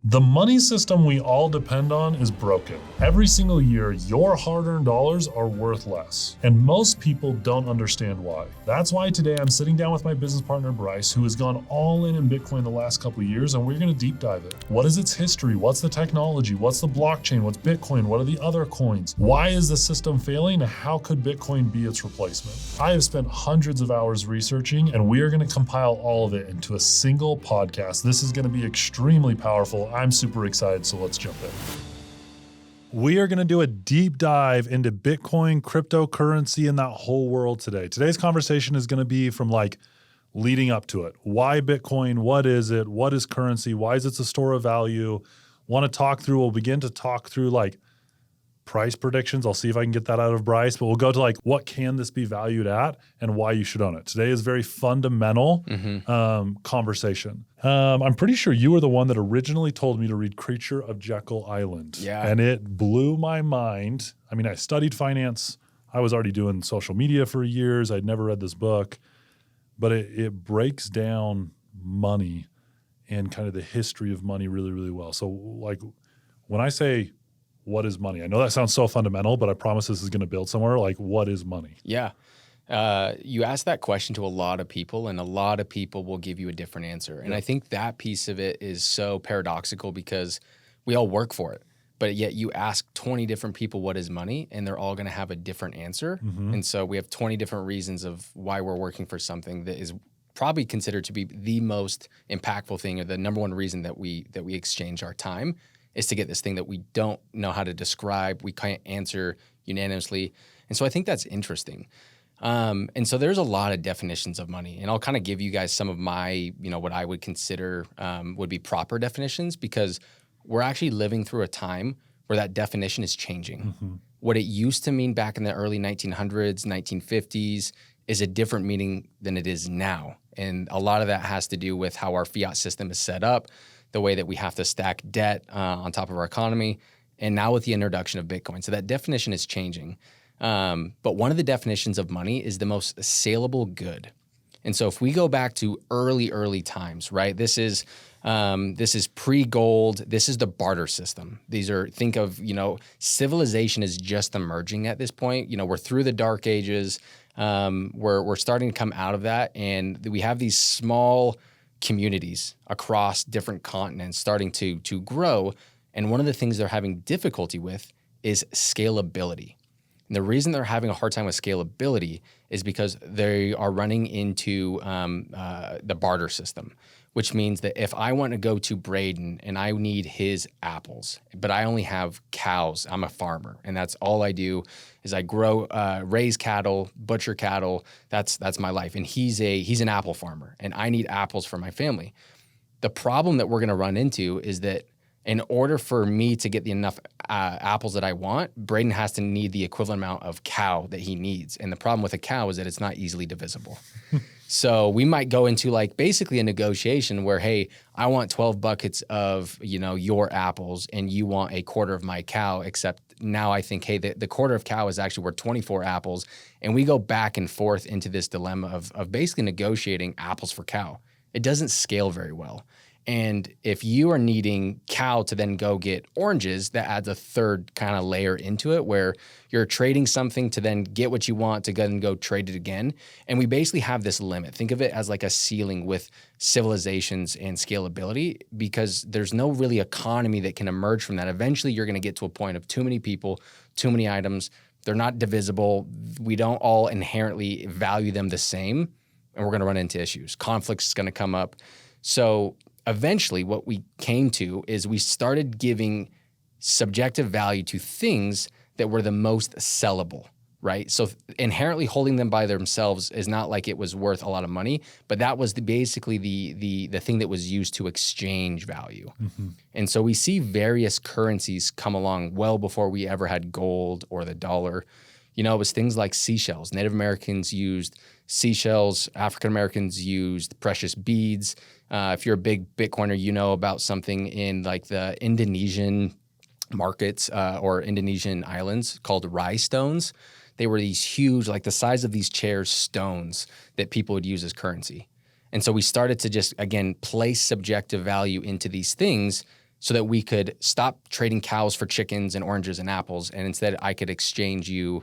The money system we all depend on is broken. Every single year, your hard-earned dollars are worth less, and most people don't understand why. That's why today I'm sitting down with my business partner, Bryce, who has gone all in Bitcoin the last couple of years, and we're gonna deep dive it. What is its history? What's the technology? What's the blockchain? What's Bitcoin? What are the other coins? Why is the system failing, and how could Bitcoin be its replacement? I have spent hundreds of hours researching, and we are gonna compile all of it into a single podcast. This is gonna be extremely powerful. I'm super excited, so let's jump in. We are going to do a deep dive into Bitcoin, cryptocurrency, and that whole world today. Today's conversation is going to be from leading up to it. Why Bitcoin? What is it? What is currency? Why is it a store of value? We'll begin to talk through price predictions. I'll see if I can get that out of Bryce, but we'll go to what can this be valued at and why you should own it. Today is very fundamental conversation. I'm pretty sure you were the one that originally told me to read Creature of Jekyll Island. Yeah. And it blew my mind. I mean, I studied finance. I was already doing social media for years. I'd never read this book, but it breaks down money and kind of the history of money really, really well. So when I say, what is money? I know that sounds so fundamental, but I promise this is going to build somewhere. What is money? Yeah. You ask that question to a lot of people, and a lot of people will give you a different answer. And I think that piece of it is so paradoxical because we all work for it. But yet you ask 20 different people what is money, and they're all going to have a different answer. And so we have 20 different reasons of why we're working for something that is probably considered to be the most impactful thing, or the number one reason that we exchange our time is to get this thing that we don't know how to describe, we can't answer unanimously. And so I think that's interesting. And so there's a lot of definitions of money, and I'll kind of give you guys some of my, what I would consider would be proper definitions, because we're actually living through a time where that definition is changing. What it used to mean back in the early 1900s, 1950s is a different meaning than it is now. And a lot of that has to do with how our fiat system is set up, the way that we have to stack debt on top of our economy, and now with the introduction of Bitcoin. So that definition is changing. But one of the definitions of money is the most saleable good. And so if we go back to early times, right? This is pre-gold. This is the barter system. Think of, civilization is just emerging at this point. We're through the dark ages. We're starting to come out of that, and we have these small communities across different continents starting to grow. And one of the things they're having difficulty with is scalability. And the reason they're having a hard time with scalability is because they are running into the barter system, which means that if I want to go to Braden and I need his apples, but I only have cows, I'm a farmer, and that's all I do is I grow, raise cattle, butcher cattle. That's my life. And he's an apple farmer, and I need apples for my family. The problem that we're going to run into is that in order for me to get the enough apples that I want, Braden has to need the equivalent amount of cow that he needs. And the problem with a cow is that it's not easily divisible. So we might go into basically a negotiation where, hey, I want 12 buckets of, your apples, and you want a quarter of my cow, except now I think, hey, the quarter of cow is actually worth 24 apples. And we go back and forth into this dilemma of basically negotiating apples for cow. It doesn't scale very well. And if you are needing cow to then go get oranges, that adds a third kind of layer into it where you're trading something to then get what you want to then go trade it again. And we basically have this limit. Think of it as like a ceiling with civilizations and scalability, because there's no really economy that can emerge from that. Eventually, you're going to get to a point of too many people, too many items. They're not divisible. We don't all inherently value them the same, and we're going to run into issues. Conflicts is going to come up. So eventually, what we came to is we started giving subjective value to things that were the most sellable, right? So inherently holding them by themselves is not like it was worth a lot of money, but that was basically the thing that was used to exchange value. And so we see various currencies come along well before we ever had gold or the dollar. It was things like seashells. Native Americans used seashells. African Americans used precious beads. If you're a big Bitcoiner, you know about something in the Indonesian markets or Indonesian islands called rye stones. They were these huge, the size of these chairs, stones that people would use as currency. And so we started to just, again, place subjective value into these things so that we could stop trading cows for chickens and oranges and apples. And instead I could exchange you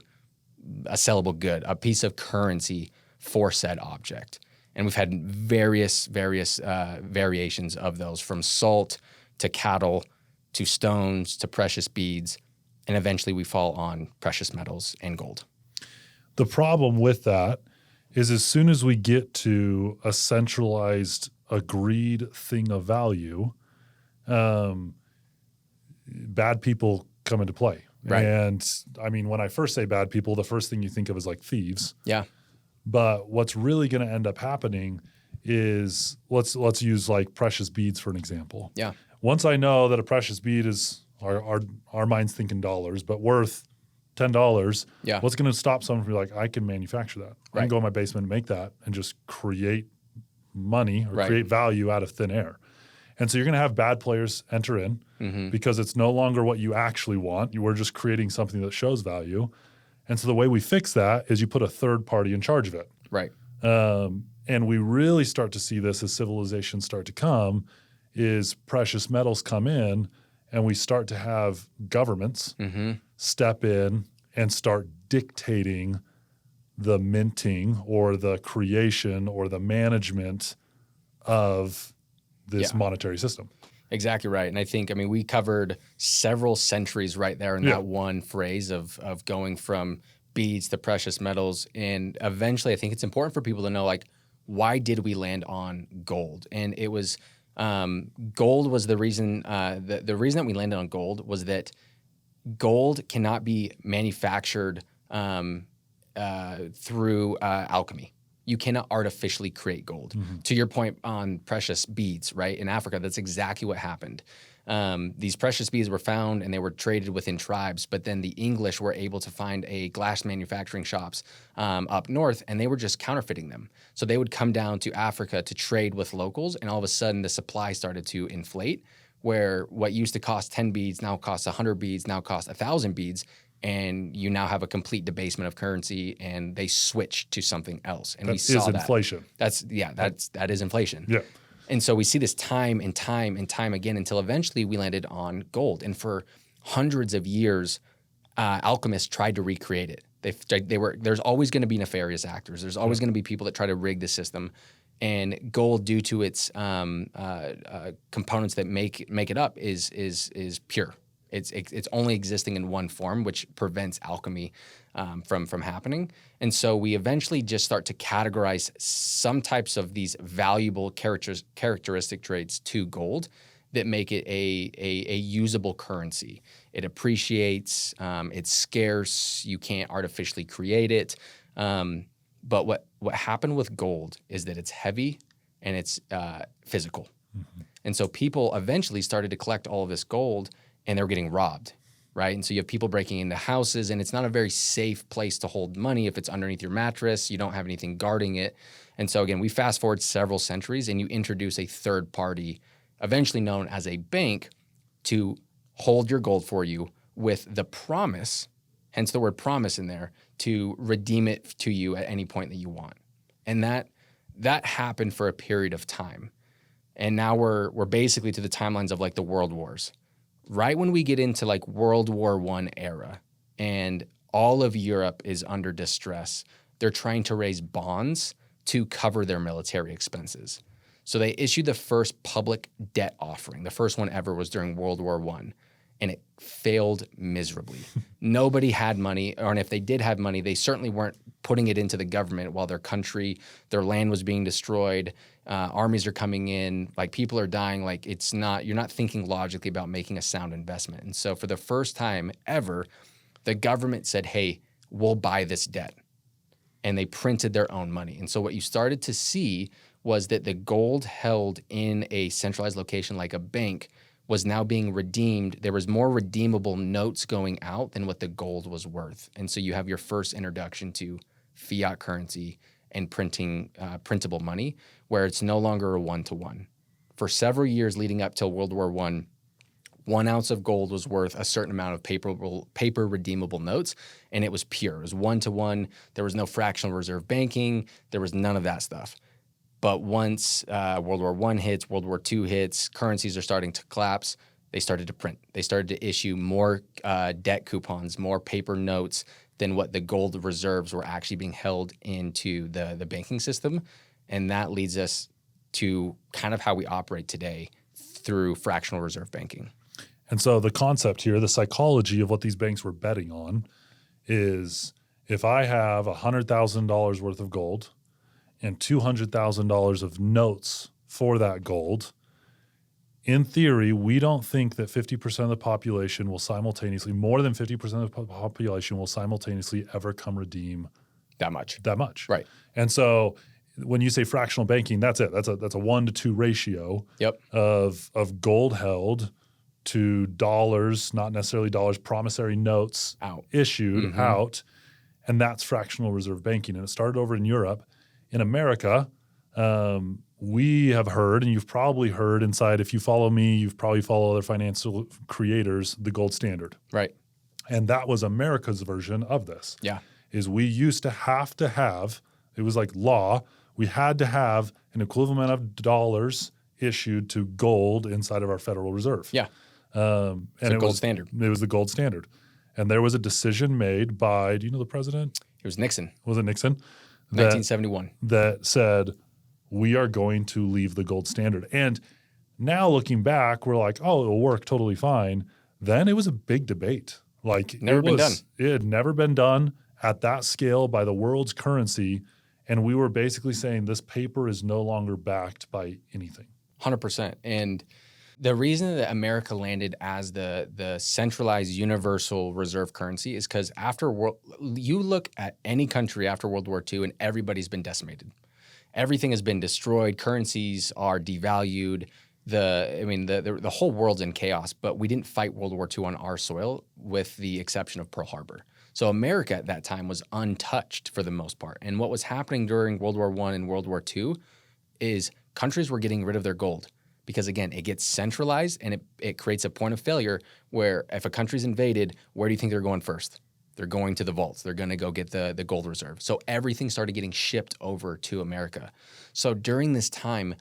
a sellable good, a piece of currency for said object. And we've had various variations of those, from salt to cattle to stones to precious beads. And eventually we fall on precious metals and gold. The problem with that is as soon as we get to a centralized, agreed thing of value, bad people come into play. Right. And I mean, when I first say bad people, the first thing you think of is like thieves. Yeah. But what's really going to end up happening is let's use like precious beads for an example. Yeah. Once I know that a precious bead is our mind's thinking dollars, but worth $10. Yeah. What's going to stop someone from being like, I can manufacture that. I can go in my basement and make that and just create money or create value out of thin air. And so you're going to have bad players enter in because it's no longer what you actually want. You were just creating something that shows value. And so the way we fix that is you put a third party in charge of it. Right. And we really start to see this as civilizations start to come, is precious metals come in and we start to have governments step in and start dictating the minting or the creation or the management of this monetary system. Exactly right. And I think, I mean, we covered several centuries right there in that one phrase of going from beads to precious metals. And eventually I think it's important for people to know, like, why did we land on gold? And it was gold was the reason, the reason that we landed on gold was that gold cannot be manufactured through alchemy. You cannot artificially create gold. To your point on precious beads, right? In Africa, that's exactly what happened. These precious beads were found and they were traded within tribes, but then the English were able to find a glass manufacturing shops up north, and they were just counterfeiting them. So they would come down to Africa to trade with locals, and all of a sudden the supply started to inflate, where what used to cost 10 beads now costs 100 beads, now costs 1,000 beads. And you now have a complete debasement of currency, and they switch to something else. And we saw that. Inflation. That is inflation. Yeah. And so we see this time and time and time again until eventually we landed on gold. And for hundreds of years, alchemists tried to recreate it. There's always going to be nefarious actors. There's always going to be people that try to rig the system. And gold, due to its components that make it up, is pure. It's only existing in one form, which prevents alchemy from happening. And so we eventually just start to categorize some types of these valuable characteristic traits to gold that make it a usable currency. It appreciates, it's scarce, you can't artificially create it. But what happened with gold is that it's heavy and it's physical. And so people eventually started to collect all of this gold, and they were getting robbed, right? And so you have people breaking into houses, and it's not a very safe place to hold money if it's underneath your mattress. You don't have anything guarding it. And so again, we fast forward several centuries, and you introduce a third party, eventually known as a bank, to hold your gold for you with the promise, hence the word promise in there, to redeem it to you at any point that you want. And that happened for a period of time. And now we're basically to the timelines of like the world wars. Right when we get into like World War I era and all of Europe is under distress, they're trying to raise bonds to cover their military expenses. So they issued the first public debt offering. The first one ever was during World War I, and it failed miserably. Nobody had money, and if they did have money, they certainly weren't putting it into the government while their country, their land was being destroyed. Armies are coming in, like people are dying. Like you're not thinking logically about making a sound investment. And so for the first time ever, the government said, hey, we'll buy this debt. And they printed their own money. And so what you started to see was that the gold held in a centralized location like a bank was now being redeemed. There was more redeemable notes going out than what the gold was worth. And so you have your first introduction to fiat currency and printing printable money, where it's no longer a one-to-one. For several years leading up till World War I, 1 ounce of gold was worth a certain amount of paper redeemable notes, and it was pure. It was one-to-one. There was no fractional reserve banking. There was none of that stuff. But once World War I hits, World War II hits, currencies are starting to collapse, they started to print. They started to issue more debt coupons, more paper notes than what the gold reserves were actually being held into the banking system. And that leads us to kind of how we operate today through fractional reserve banking. And so the concept here, the psychology of what these banks were betting on is if I have $100,000 worth of gold and $200,000 of notes for that gold, in theory, we don't think that 50% of the population will simultaneously, more than 50% of the population will simultaneously ever come redeem that much. Right. And so when you say fractional banking, that's it. That's a 1-to-2 ratio of gold held to dollars, not necessarily dollars, promissory notes issued out. And that's fractional reserve banking. And it started over in Europe. In America, we have heard, and you've probably heard inside, if you follow me, you've probably followed other financial creators, the gold standard. Right. And that was America's version of this. Yeah. Is we used to have, it was like law, we had to have an equivalent of dollars issued to gold inside of our Federal Reserve. Yeah. And it gold standard. It was the gold standard. And there was a decision made by, do you know the president? It was Nixon. Was it Nixon? 1971. That said, we are going to leave the gold standard. And now looking back, we're like, oh, it'll work totally fine. Then it was a big debate. Like It had never been done at that scale by the world's currency. And we were basically saying this paper is no longer backed by anything. 100%. And the reason that America landed as the centralized universal reserve currency is because you look at any country after World War II and everybody's been decimated. Everything has been destroyed. Currencies are devalued. The whole world's in chaos, but we didn't fight World War II on our soil with the exception of Pearl Harbor. So America at that time was untouched for the most part. And what was happening during World War I and World War II is countries were getting rid of their gold because, again, it gets centralized and it creates a point of failure where if a country's invaded, where do you think they're going first? They're going to the vaults. They're going to go get the gold reserve. So everything started getting shipped over to America. So during this time,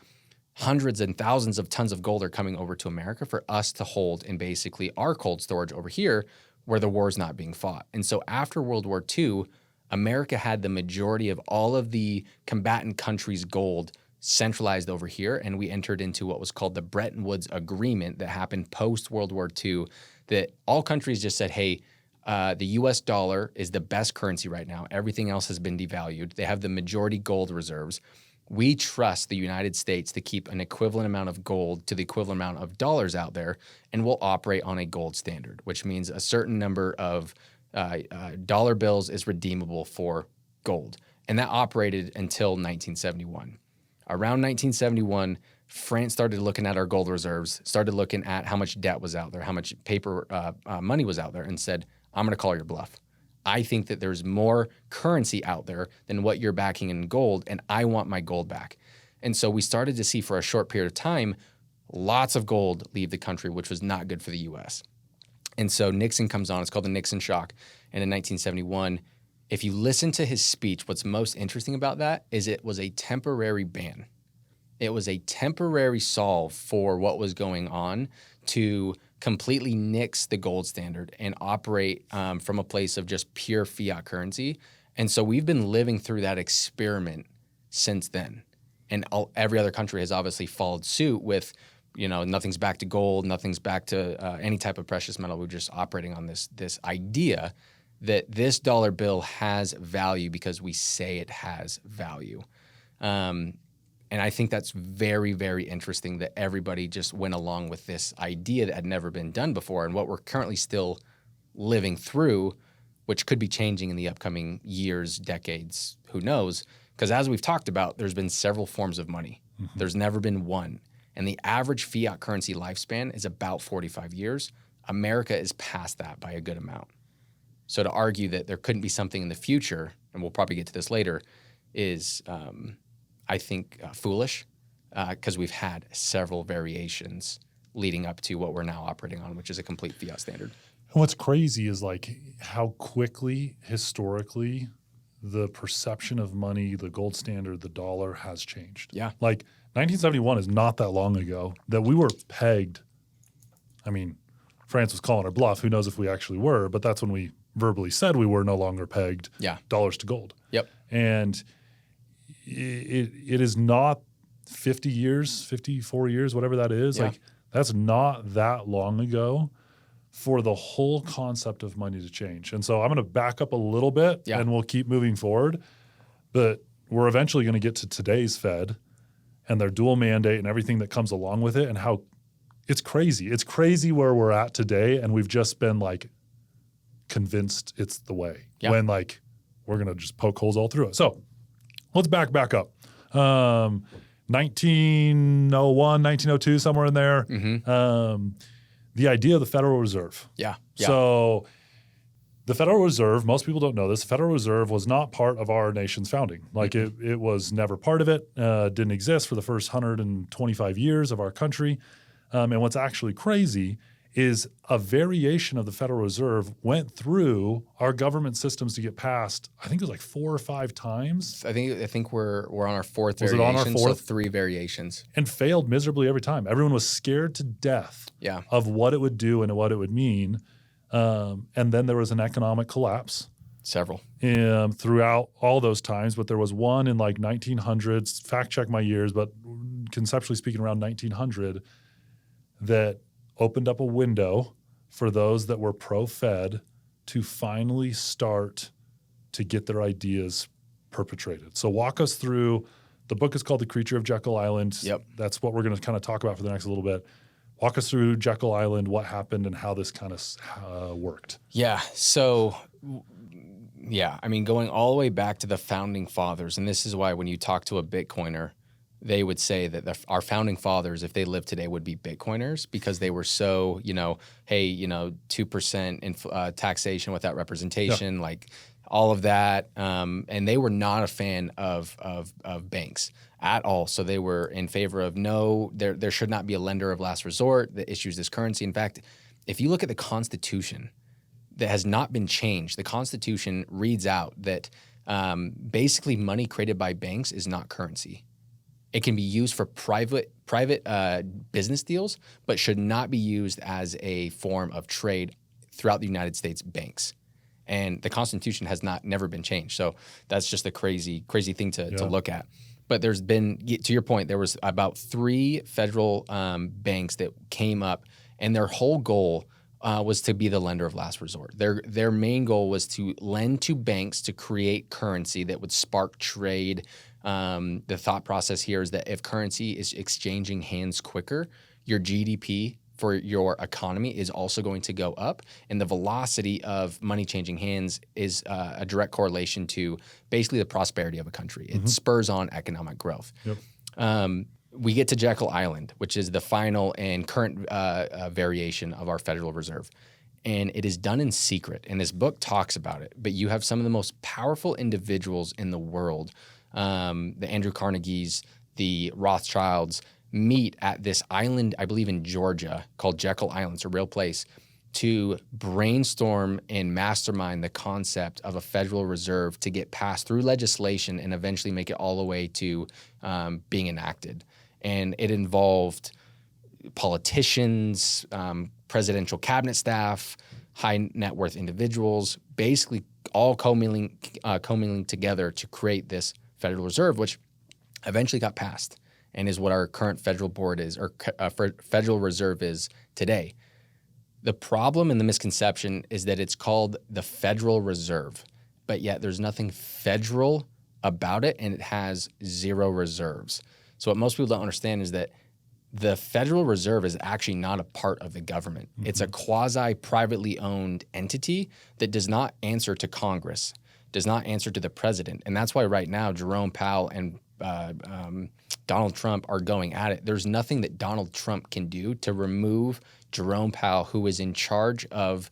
hundreds and thousands of tons of gold are coming over to America for us to hold in basically our cold storage over here where the war is not being fought. And so after World War II, America had the majority of all of the combatant countries' gold centralized over here, and we entered into what was called the Bretton Woods Agreement that happened post-World War II, that all countries just said, hey, the U.S. dollar is the best currency right now. Everything else has been devalued. They have the majority gold reserves. We trust the United States to keep an equivalent amount of gold to the equivalent amount of dollars out there, and we'll operate on a gold standard, which means a certain number of dollar bills is redeemable for gold. And that operated until 1971. Around 1971, France started looking at our gold reserves, started looking at how much debt was out there, how much paper money was out there, and said, I'm going to call your bluff. I think that there's more currency out there than what you're backing in gold, and I want my gold back. And so we started to see for a short period of time, lots of gold leave the country, which was not good for the U.S. And so Nixon comes on. It's called the Nixon shock. And in 1971, if you listen to his speech, what's most interesting about that is it was a temporary ban. It was a temporary solve for what was going on to completely nix the gold standard and operate from a place of just pure fiat currency. And so we've been living through that experiment since then. And every other country has obviously followed suit with, nothing's back to gold, nothing's back to any type of precious metal. We're just operating on this idea that this dollar bill has value because we say it has value. And I think that's very, very interesting that everybody just went along with this idea that had never been done before and what we're currently still living through, which could be changing in the upcoming years, decades, who knows? Because as we've talked about, there's been several forms of money. Mm-hmm. There's never been one. And the average fiat currency lifespan is about 45 years. America is past that by a good amount. So to argue that there couldn't be something in the future, and we'll probably get to this later, is I think foolish because we've had several variations leading up to what we're now operating on, which is a complete fiat standard. And what's crazy is like how quickly historically the perception of money, the gold standard, the dollar has changed. Yeah. Like 1971 is not that long ago that we were pegged. I mean, France was calling our bluff. Who knows if we actually were, but that's when we verbally said we were no longer pegged dollars to gold. Yep. And it is not 50 years, 54 years, whatever that is. Like, that's not that long ago for the whole concept of money to change. And so I'm going to back up a little bit and we'll keep moving forward. But we're eventually going to get to today's Fed and their dual mandate and everything that comes along with it, and how it's crazy. It's crazy where we're at today, and we've just been like convinced it's the way when like we're going to just poke holes all through it. So let's back up. 1901, 1902, somewhere in there. The idea of the Federal Reserve. So the Federal Reserve, most people don't know this, the Federal Reserve was not part of our nation's founding. Like it was never part of it, didn't exist for the first 125 years of our country. And what's actually crazy is a variation of the Federal Reserve went through our government systems to get passed. I think it was like 4 or 5 times. I think we're on our 4th Was variation. it on our 4th? So 3 variations. And failed miserably every time. Everyone was scared to death of what it would do and what it would mean. And then there was an economic collapse. Several. Throughout all those times, but there was one in like 1900s, fact check my years, but conceptually speaking around 1900, that opened up a window for those that were pro-Fed to finally start to get their ideas perpetrated. So walk us through, the book is called The Creature of Jekyll Island. That's what we're going to kind of talk about for the next little bit. Walk us through Jekyll Island, what happened, and how this kind of worked. So, I mean, going all the way back to the Founding Fathers, and this is why when you talk to a Bitcoiner, they would say that our founding fathers, if they lived today, would be Bitcoiners because they were so, 2% taxation without representation, like all of that. And they were not a fan of banks at all. So they were in favor of there should not be a lender of last resort that issues this currency. In fact, if you look at the Constitution that has not been changed, the Constitution reads out that basically money created by banks is not currency. It can be used for private business deals, but should not be used as a form of trade throughout the United States banks. And the Constitution has never been changed. So that's just a crazy thing to look at. But there's been, to your point, there was about 3 federal banks that came up, and their whole goal was to be the lender of last resort. Their main goal was to lend to banks to create currency that would spark trade. The thought process here is that if currency is exchanging hands quicker, your GDP for your economy is also going to go up, and the velocity of money changing hands is a direct correlation to basically the prosperity of a country. It spurs on economic growth. We get to Jekyll Island, which is the final and current variation of our Federal Reserve. And it is done in secret, and this book talks about it. But you have some of the most powerful individuals in the world, the Andrew Carnegies, the Rothschilds, meet at this island, I believe in Georgia, called Jekyll Island. It's a real place, to brainstorm and mastermind the concept of a Federal Reserve to get passed through legislation and eventually make it all the way to being enacted. And it involved politicians, presidential cabinet staff, high net worth individuals, basically all commingling together to create this Federal Reserve, which eventually got passed and is what our current federal board is, or Federal Reserve is today. The problem and the misconception is that it's called the Federal Reserve, but yet there's nothing federal about it, and it has 0 reserves. So what most people don't understand is that the Federal Reserve is actually not a part of the government. It's a quasi-privately owned entity that does not answer to Congress, does not answer to the president. And that's why right now Jerome Powell and Donald Trump are going at it. There's nothing that Donald Trump can do to remove Jerome Powell, who is in charge of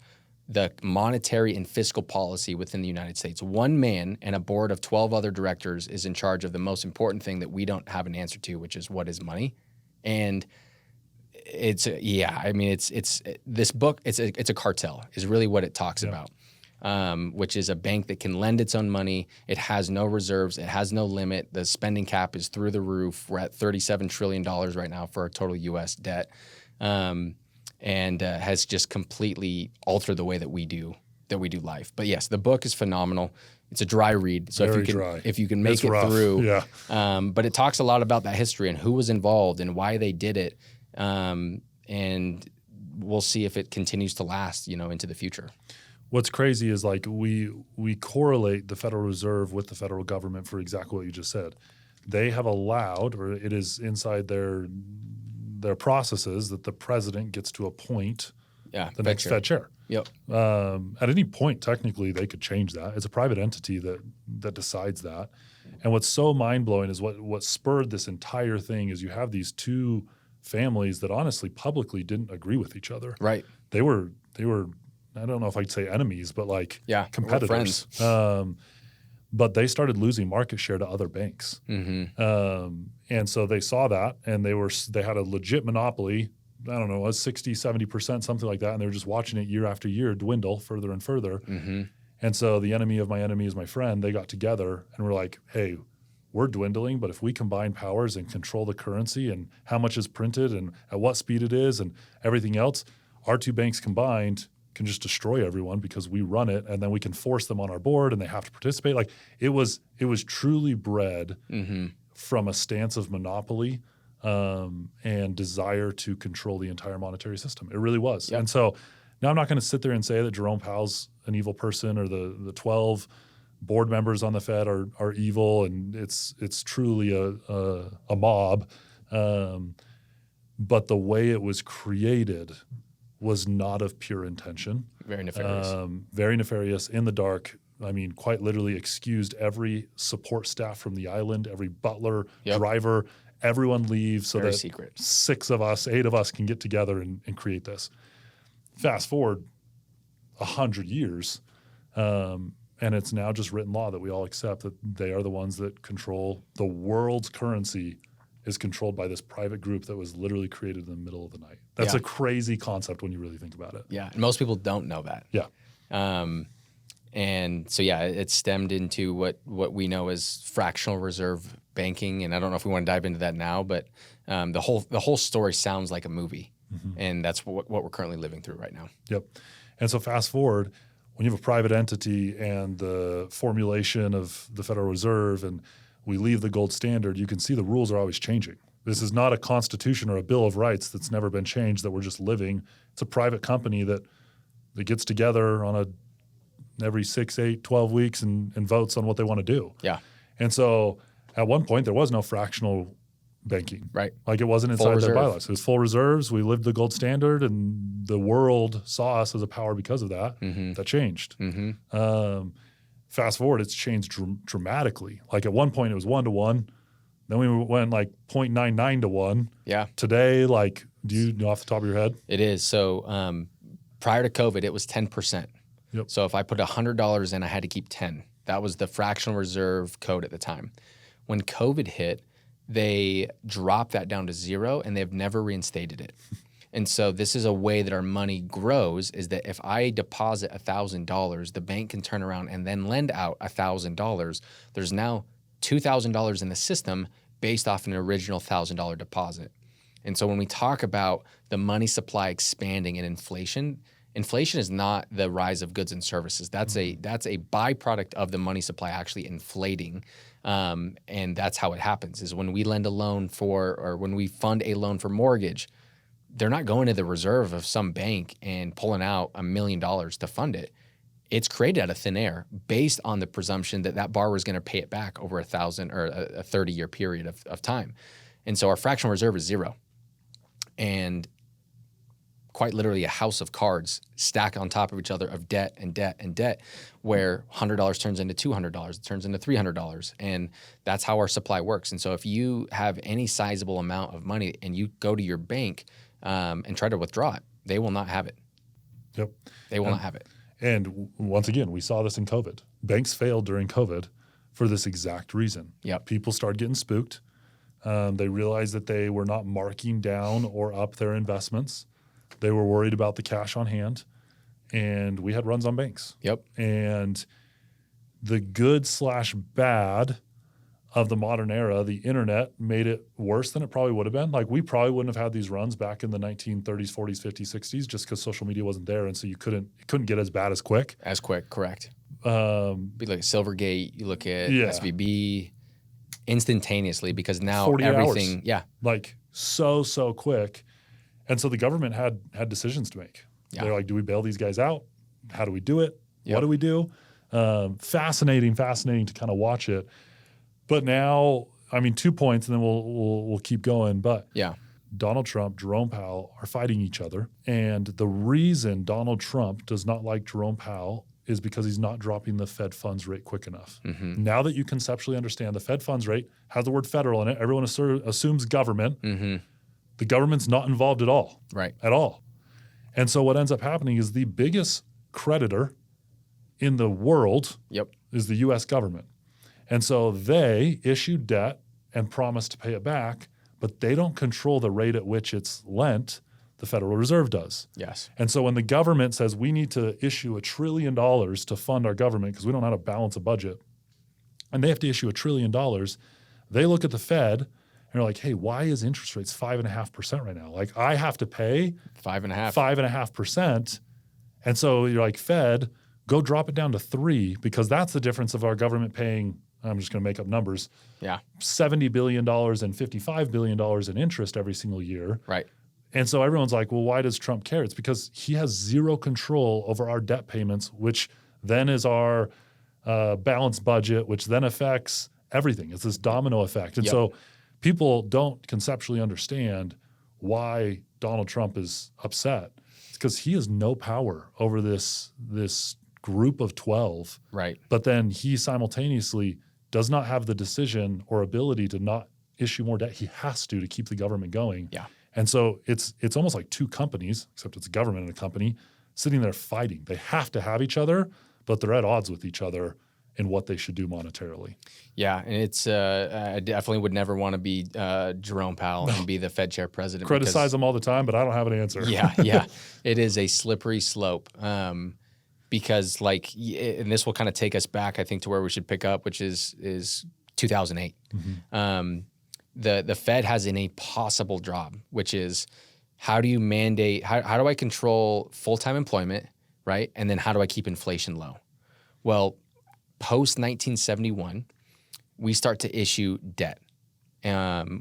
the monetary and fiscal policy within the United States. One man and a board of 12 other directors is in charge of the most important thing that we don't have an answer to, which is what is money. And it's this book, it's a cartel is really what it talks about, which is a bank that can lend its own money. It has no reserves. It has no limit. The spending cap is through the roof. We're at $37 trillion right now for our total U.S. debt. and has just completely altered the way that we do life. But yes, the book is phenomenal. It's a dry read, so if you can make it rough. through, Yeah. But it talks a lot about that history and who was involved and why they did it, and we'll see if it continues to last, into the future. What's crazy is like we correlate the Federal Reserve with the federal government for exactly what you just said. They have allowed, or it is inside their processes, that the president gets to appoint the next Fed chair. Yep. At any point, technically, they could change that. It's a private entity that decides that. And what's so mind-blowing is what spurred this entire thing is you have these two families that honestly publicly didn't agree with each other. Right. They were I don't know if I'd say enemies, but competitors. But they started losing market share to other banks. Mm-hmm. And so they saw that, and they had a legit monopoly. I don't know, it was 60, 70%, something like that. And they were just watching it year after year dwindle further and further. Mm-hmm. And so the enemy of my enemy is my friend. They got together and were like, hey, we're dwindling, but if we combine powers and control the currency and how much is printed and at what speed it is and everything else, our two banks combined can just destroy everyone because we run it, and then we can force them on our board and they have to participate. Like it was truly bred from a stance of monopoly and desire to control the entire monetary system. It really was. Yep. And so now I'm not going to sit there and say that Jerome Powell's an evil person or the 12 board members on the Fed are evil, and it's truly a mob. But the way it was created was not of pure intention. Very nefarious. Very nefarious, in the dark. I mean, quite literally excused every support staff from the island, every butler, driver, everyone leaves so Very that secret. 8 of us can get together and create this. Fast forward 100 years, and it's now just written law that we all accept that they are the ones that control the world's currency is controlled by this private group that was literally created in the middle of the night. That's a crazy concept when you really think about it. Yeah, and most people don't know that. Yeah. And so, it stemmed into what we know as fractional reserve banking. And I don't know if we want to dive into that now, but the whole story sounds like a movie. Mm-hmm. And that's what we're currently living through right now. Yep. And so fast forward, when you have a private entity and the formulation of the Federal Reserve and we leave the gold standard, you can see the rules are always changing. This is not a constitution or a Bill of Rights that's never been changed that we're just living. It's a private company that gets together on every 6, 8, 12 weeks and votes on what they want to do. Yeah. And so at one point, there was no fractional banking. Right. Like it wasn't inside their bylaws. It was full reserves. We lived the gold standard, and the world saw us as a power because of that. Mm-hmm. That changed. Mm-hmm. Fast forward, it's changed dramatically. Like at one point, it was 1-to-1. Then we went like 0.99 to 1. Yeah. Today, like, do you know off the top of your head? It is. So prior to COVID, it was 10%. Yep. So if I put $100 in, I had to keep 10. That was the fractional reserve code at the time. When COVID hit, they dropped that down to 0, and they've never reinstated it. And so this is a way that our money grows, is that if I deposit $1,000, the bank can turn around and then lend out $1,000. There's now $2,000 in the system based off an original $1,000 deposit. And so when we talk about the money supply expanding and inflation is not the rise of goods and services. That's a byproduct of the money supply actually inflating. And that's how it happens, is when we lend a loan or when we fund a loan for mortgage, they're not going to the reserve of some bank and pulling out $1 million to fund it. It's created out of thin air based on the presumption that borrower is going to pay it back over a 30-year period of time. And so our fractional reserve is 0. And quite literally a house of cards stack on top of each other of debt and debt and debt, where $100 turns into $200, it turns into $300. And that's how our supply works. And so if you have any sizable amount of money and you go to your bank and try to withdraw it, they will not have it. Yep. They will not have it. And once again, we saw this in COVID. Banks failed during COVID for this exact reason. Yep. People started getting spooked. They realized that they were not marking down or up their investments. They were worried about the cash on hand, and we had runs on banks. Yep. And the good/bad of the modern era, the internet made it worse than it probably would have been. Like we probably wouldn't have had these runs back in the 1930s, 40s, 50s, 60s, just because social media wasn't there, and so it couldn't get as bad as quick. As quick, correct. Be like Silvergate. You look at SVB instantaneously because now 40 everything, hours. Like so quick, and so the government had decisions to make. Yeah. They're like, do we bail these guys out? How do we do it? What do we do? Fascinating to kind of watch it. But now, I mean, 2 points, and then we'll keep going. But Donald Trump, Jerome Powell are fighting each other, and the reason Donald Trump does not like Jerome Powell is because he's not dropping the Fed funds rate quick enough. Mm-hmm. Now that you conceptually understand the Fed funds rate has the word federal in it, everyone assumes government. Mm-hmm. The government's not involved at all. Right. At all. And so what ends up happening is the biggest creditor in the world is the U.S. government. And so they issue debt and promise to pay it back, but they don't control the rate at which it's lent. The Federal Reserve does. Yes. And so when the government says we need to issue $1 trillion to fund our government because we don't know how to balance a budget, and they have to issue $1 trillion, they look at the Fed and they're like, hey, why is interest rates 5.5% right now? Like I have to pay 5.5%. And so you're like, Fed, go drop it down to 3 because that's the difference of our government paying, I'm just going to make up numbers, $70 billion and $55 billion in interest every single year. Right. And so everyone's like, well, why does Trump care? It's because he has zero control over our debt payments, which then is our balanced budget, which then affects everything. It's this domino effect. And so people don't conceptually understand why Donald Trump is upset. It's because he has no power over this group of 12. Right. But then he simultaneously does not have the decision or ability to not issue more debt. He has to keep the government going. Yeah. And so it's almost like two companies, except it's a government and a company, sitting there fighting. They have to have each other, but they're at odds with each other in what they should do monetarily. Yeah, and it's I definitely would never want to be Jerome Powell and be the Fed chair president. Criticize him all the time, but I don't have an answer. Yeah. It is a slippery slope because and this will kind of take us back, I think, to where we should pick up, which is 2008. Mm-hmm. The Fed has an impossible job, which is how do you mandate, how do I control full-time employment, right? And then how do I keep inflation low? Well, post-1971, we start to issue debt.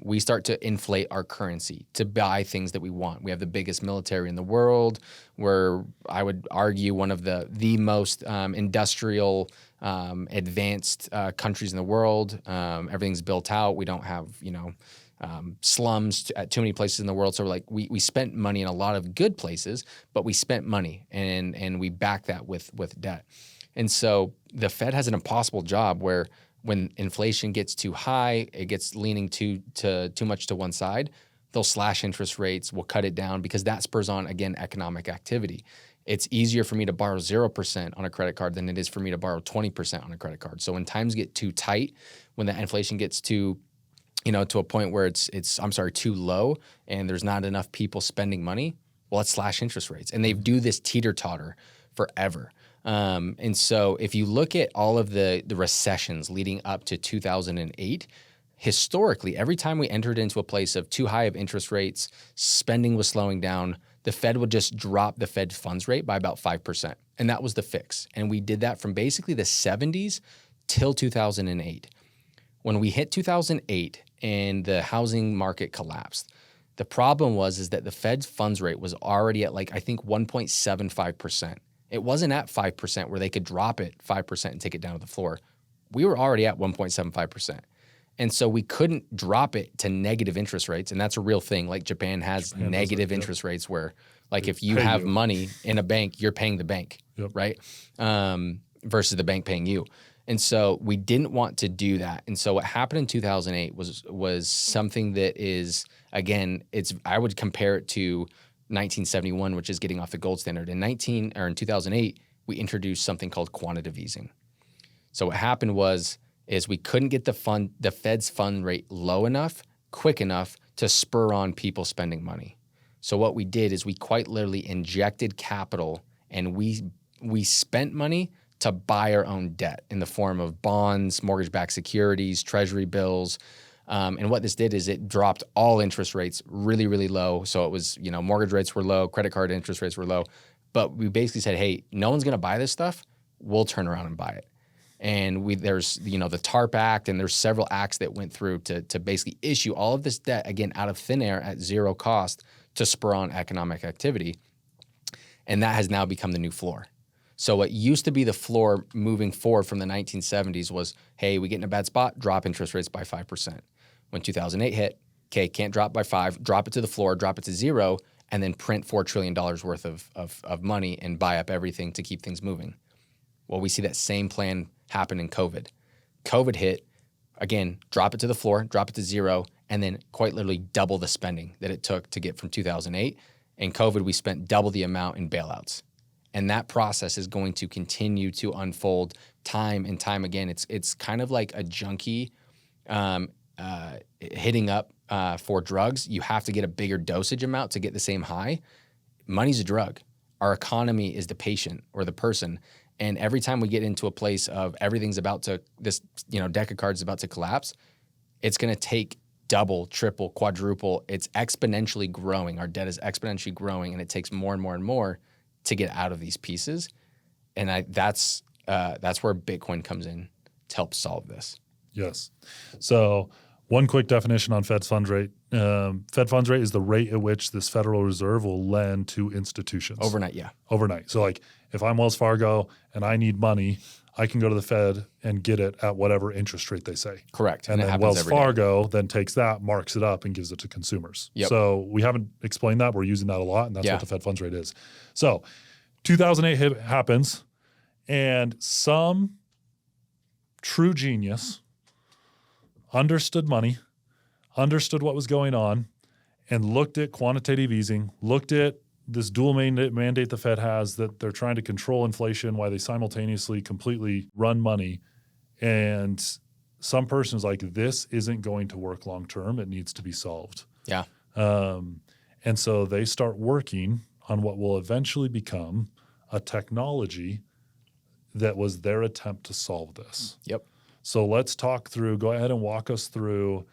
We start to inflate our currency to buy things that we want. We have the biggest military in the world. We're, I would argue, one of the most industrial, advanced countries in the world. Everything's built out. We don't have, slums at too many places in the world. So we spent money in a lot of good places, but we spent money and we back that with debt. And so the Fed has an impossible job where when inflation gets too high, it gets leaning too much to one side, they'll slash interest rates, we'll cut it down because that spurs on, again, economic activity. It's easier for me to borrow 0% on a credit card than it is for me to borrow 20% on a credit card. So when times get too tight, when the inflation gets to a point where it's too low and there's not enough people spending money, well, let's slash interest rates. And they do this teeter-totter forever. And so if you look at all of the recessions leading up to 2008, historically, every time we entered into a place of too high of interest rates, spending was slowing down, the Fed would just drop the Fed funds rate by about 5%. And that was the fix. And we did that from basically the 70s till 2008. When we hit 2008 and the housing market collapsed, the problem is that the Fed's funds rate was already at 1.75%. It wasn't at 5% where they could drop it 5% and take it down to the floor. We were already at 1.75%. And so we couldn't drop it to negative interest rates. And that's a real thing. Like Japan has negative interest rates where if you have money in a bank, you're paying the bank, right? Versus the bank paying you. And so we didn't want to do that. And so what happened in 2008 was something that is, again, I would compare it to 1971, which is getting off the gold standard. In 2008, we introduced something called quantitative easing. So what happened is we couldn't get the Fed's fund rate low enough, quick enough to spur on people spending money. So what we did is we quite literally injected capital and we spent money to buy our own debt in the form of bonds, mortgage-backed securities, treasury bills. And what this did is it dropped all interest rates really, really low. So it was, mortgage rates were low, credit card interest rates were low. But we basically said, hey, no one's going to buy this stuff. We'll turn around and buy it. And there's, the TARP Act, and there's several acts that went through to basically issue all of this debt, again, out of thin air at zero cost to spur on economic activity. And that has now become the new floor. So what used to be the floor moving forward from the 1970s was, hey, we get in a bad spot, drop interest rates by 5%. When 2008 hit, okay, can't drop by 5, drop it to the floor, drop it to zero, and then print $4 trillion worth of money and buy up everything to keep things moving. Well, we see that same plan happen in COVID. COVID hit, again, drop it to the floor, drop it to zero, and then quite literally double the spending that it took to get from 2008. In COVID, we spent double the amount in bailouts. And that process is going to continue to unfold time and time again. It's kind of like a junkie hitting up for drugs. You have to get a bigger dosage amount to get the same high. Money's a drug. Our economy is the patient or the person. And every time we get into a place of everything's about to, this deck of cards is about to collapse, it's going to take double, triple, quadruple. It's exponentially growing. Our debt is exponentially growing, and it takes more and more and more to get out of these pieces. And that's where Bitcoin comes in to help solve this. Yes. So one quick definition on Fed funds rate. Fed funds rate is the rate at which this Federal Reserve will lend to institutions. Overnight, yeah. Overnight. So like if I'm Wells Fargo and I need money, I can go to the Fed and get it at whatever interest rate they say. Correct. And then Wells Fargo then takes that, marks it up, and gives it to consumers. Yep. So we haven't explained that. We're using that a lot, and that's what the Fed funds rate is. So 2008 happens, and some true genius understood money, understood what was going on, and looked at quantitative easing, looked at this dual mandate the Fed has that they're trying to control inflation while they simultaneously completely run money. And some person is like, this isn't going to work long term. It needs to be solved. Yeah. And so they start working on what will eventually become a technology that was their attempt to solve this. Yep. So let's talk through, go ahead and walk us through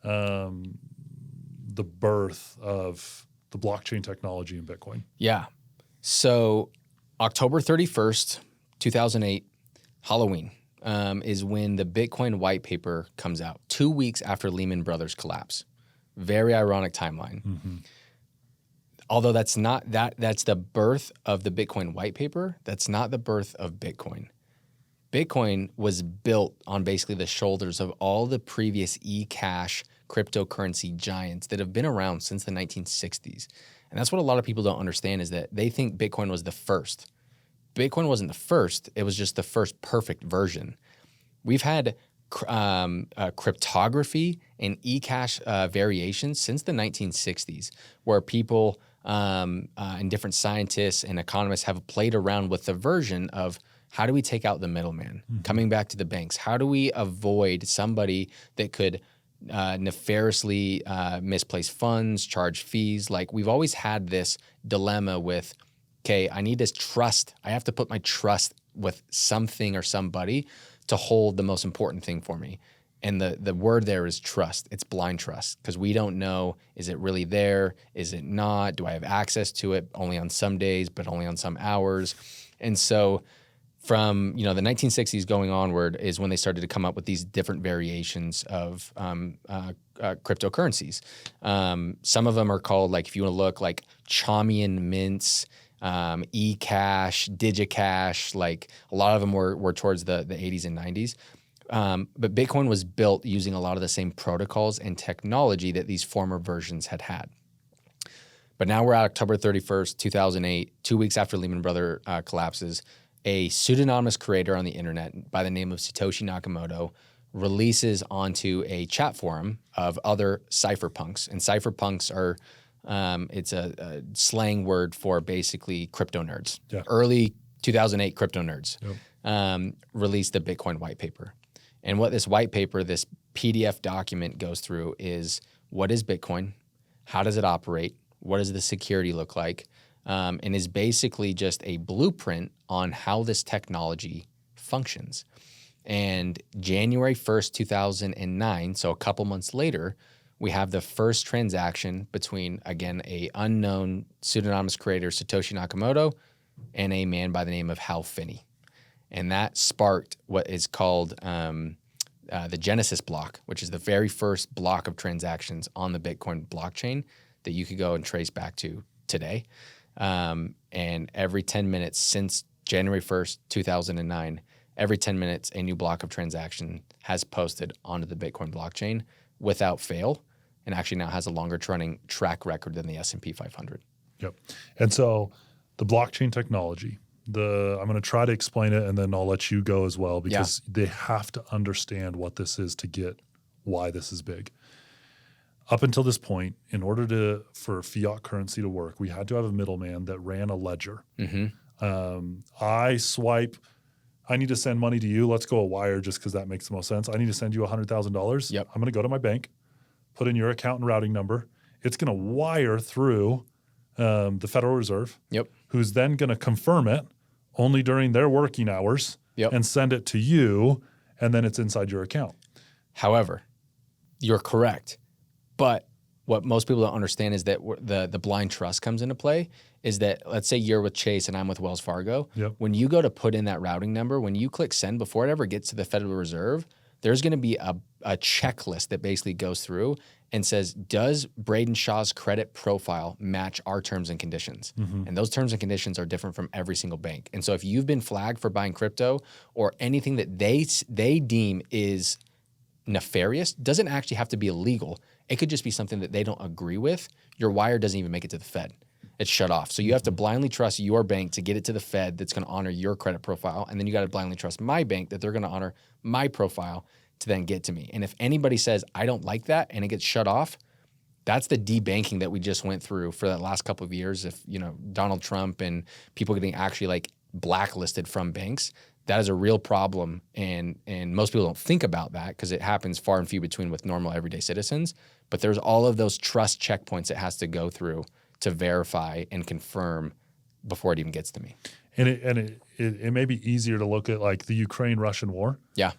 the birth of the blockchain technology in Bitcoin. Yeah. So October 31st, 2008, Halloween, is when the Bitcoin white paper comes out, 2 weeks after Lehman Brothers collapse. Very ironic timeline. Mm-hmm. Although that's the birth of the Bitcoin white paper, that's not the birth of Bitcoin. Bitcoin was built on basically the shoulders of all the previous e-cash cryptocurrency giants that have been around since the 1960s. And that's what a lot of people don't understand, is that they think Bitcoin was the first. Bitcoin wasn't the first. It was just the first perfect version. We've had cryptography and e-cash variations since the 1960s, where people and different scientists and economists have played around with the version of how do we take out the middleman, coming back to the banks? How do we avoid somebody that could nefariously misplace funds, charge fees? Like, we've always had this dilemma with, okay, I need this trust. I have to put my trust with something or somebody to hold the most important thing for me. And the word there is trust. It's blind trust, because we don't know, is it really there? Is it not? Do I have access to it only on some days, but only on some hours? And so from the 1960s going onward is when they started to come up with these different variations of cryptocurrencies. Some of them are called, like, if you want to look, like Chaumian mints, eCash, DigiCash. Like, a lot of them were towards the 80s and 90s. But Bitcoin was built using a lot of the same protocols and technology that these former versions had. But now we're at October 31st, 2008, 2 weeks after Lehman Brothers collapses. A pseudonymous creator on the internet by the name of Satoshi Nakamoto releases onto a chat forum of other cypherpunks. And cypherpunks are, it's a slang word for basically crypto nerds. Yeah. Early 2008 crypto nerds released the Bitcoin white paper. And what this white paper, this PDF document goes through is, what is Bitcoin? How does it operate? What does the security look like? And is basically just a blueprint on how this technology functions. And January 1st, 2009, so a couple months later, we have the first transaction between, again, a unknown pseudonymous creator, Satoshi Nakamoto, and a man by the name of Hal Finney. And that sparked what is called the Genesis block, which is the very first block of transactions on the Bitcoin blockchain that you could go and trace back to today. And every 10 minutes since January 1st, 2009, every 10 minutes, a new block of transaction has posted onto the Bitcoin blockchain without fail, and actually now has a longer running track record than the S&P 500. Yep. And so the blockchain technology, I'm going to try to explain it and then I'll let you go as well, because they have to understand what this is to get why this is big. Up until this point, in order for fiat currency to work, we had to have a middleman that ran a ledger. I need to send money to you. Let's go a wire just because that makes the most sense. I need to send you $100,000. Yep. I'm going to go to my bank, put in your account and routing number. It's going to wire through the Federal Reserve, who's then going to confirm it only during their working hours and send it to you, and then it's inside your account. However, you're correct. But what most people don't understand is that the blind trust comes into play, is that let's say you're with Chase and I'm with Wells Fargo. When you go to put in that routing number, when you click send, before it ever gets to the Federal Reserve, there's going to be a checklist that basically goes through and says, does Braden Shaw's credit profile match our terms and conditions? And those terms and conditions are different from every single bank. And so if you've been flagged for buying crypto or anything that they deem is nefarious, doesn't actually have to be illegal. It could just be something that they don't agree with. Your wire doesn't even make it to the Fed. It's shut off. So you have to blindly trust your bank to get it to the Fed that's going to honor your credit profile. And then you got to blindly trust my bank that they're going to honor my profile to then get to me. And if anybody says, I don't like that, and it gets shut off, that's the debanking that we just went through for the last couple of years. If, Donald Trump and people getting actually like blacklisted from banks, that is a real problem. And most people don't think about that because it happens far and few between with normal everyday citizens. But there's all of those trust checkpoints it has to go through to verify and confirm before it even gets to me. And it may be easier to look at like the Ukraine-Russian war. Yeah.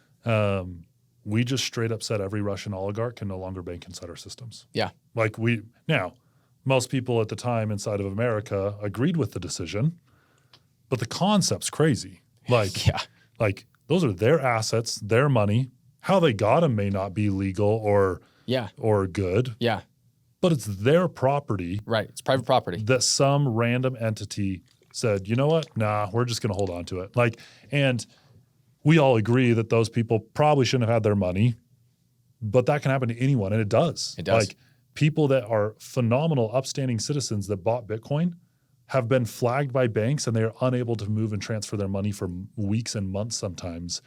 We just straight up said every Russian oligarch can no longer bank inside our systems. Yeah. Now, most people at the time inside of America agreed with the decision, but the concept's crazy. Like those are their assets, their money. How they got them may not be legal or good. Yeah. But it's their property. Right. It's private property. That some random entity said, you know what? Nah, we're just going to hold on to it. And we all agree that those people probably shouldn't have had their money, but that can happen to anyone, and it does. It does. Like people that are phenomenal, upstanding citizens that bought Bitcoin have been flagged by banks, and they are unable to move and transfer their money for weeks and months sometimes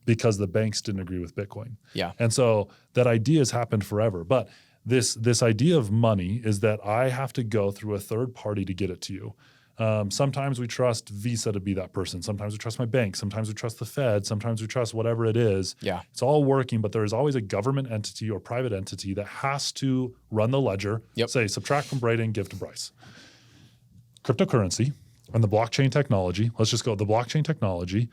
because the banks didn't agree with Bitcoin. Yeah. And so that idea has happened forever. But this idea of money is that I have to go through a third party to get it to you. Sometimes we trust Visa to be that person. Sometimes we trust my bank. Sometimes we trust the Fed. Sometimes we trust whatever it is. Yeah. It's all working, but there is always a government entity or private entity that has to run the ledger, say subtract from Braden, give to Bryce. Cryptocurrency and the blockchain technology, the blockchain technology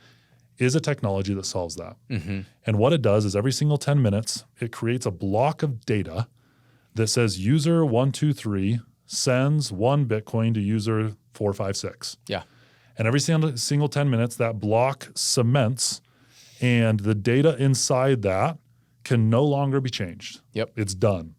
is a technology that solves that. And what it does is every single 10 minutes, it creates a block of data that says user 123 sends 1 Bitcoin to user 456. Yeah. And every single 10 minutes, that block cements, and the data inside that can no longer be changed. Yep. It's done.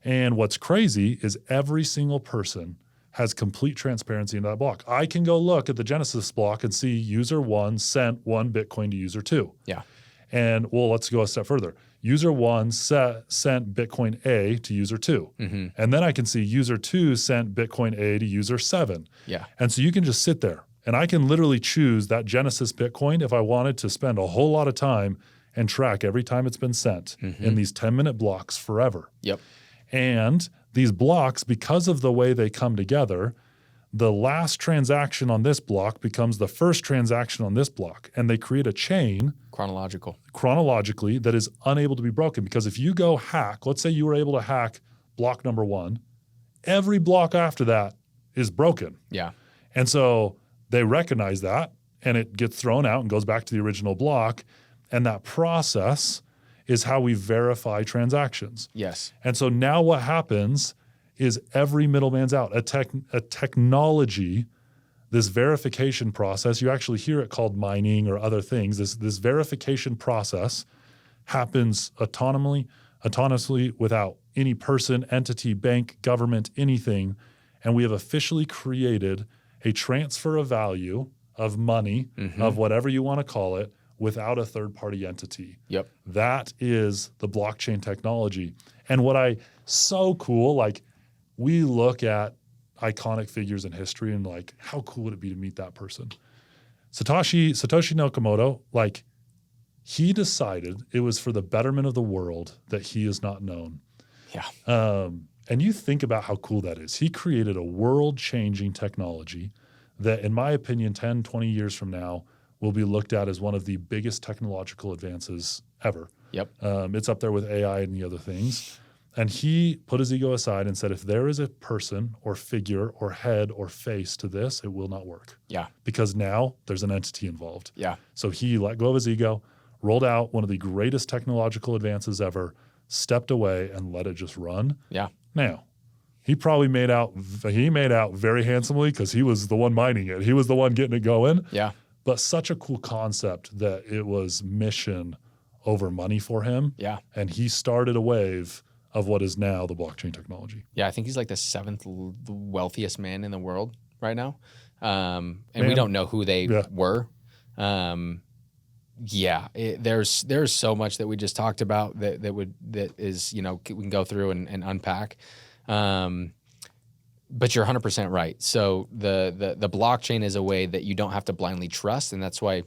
And what's crazy is every single person has complete transparency in that block. I can go look at the Genesis block and see user 1 sent 1 Bitcoin to user 2. Yeah. And let's go a step further. User 1 sent Bitcoin A to user 2. And then I can see user 2 sent Bitcoin A to user 7. Yeah. And so you can just sit there and I can literally choose that Genesis Bitcoin if I wanted to spend a whole lot of time and track every time it's been sent in these 10-minute blocks forever. Yep. And these blocks, because of the way they come together, the last transaction on this block becomes the first transaction on this block. And they create a chain chronologically that is unable to be broken. Because if you go hack, let's say you were able to hack block number 1, every block after that is broken. Yeah. And so they recognize that, and it gets thrown out and goes back to the original block. And that process is how we verify transactions. Yes. And so now what happens is every middleman's out. A technology, this verification process, you actually hear it called mining or other things. This verification process happens autonomously without any person, entity, bank, government, anything. And we have officially created a transfer of value, of money, of whatever you want to call it, without a third-party entity. Yep. That is the blockchain technology. And so cool, like we look at iconic figures in history and like, how cool would it be to meet that person? Satoshi Nakamoto, like he decided it was for the betterment of the world that he is not known. Yeah. And you think about how cool that is. He created a world-changing technology that, in my opinion, 10, 20 years from now, will be looked at as one of the biggest technological advances ever. Yep. It's up there with AI and the other things. And he put his ego aside and said, if there is a person or figure or head or face to this, it will not work. Yeah. Because now there's an entity involved. Yeah. So he let go of his ego, rolled out one of the greatest technological advances ever, stepped away and let it just run. Yeah. Now, he probably made out very handsomely because he was the one mining it. He was the one getting it going. Yeah. But such a cool concept that it was mission over money for him. Yeah. And he started a wave of what is now the blockchain technology. Yeah, I think he's like the 7th wealthiest man in the world right now. And we don't know who they were. There's so much that we just talked about that is, we can go through and unpack. But you're 100% right. So the blockchain is a way that you don't have to blindly trust, and that's why,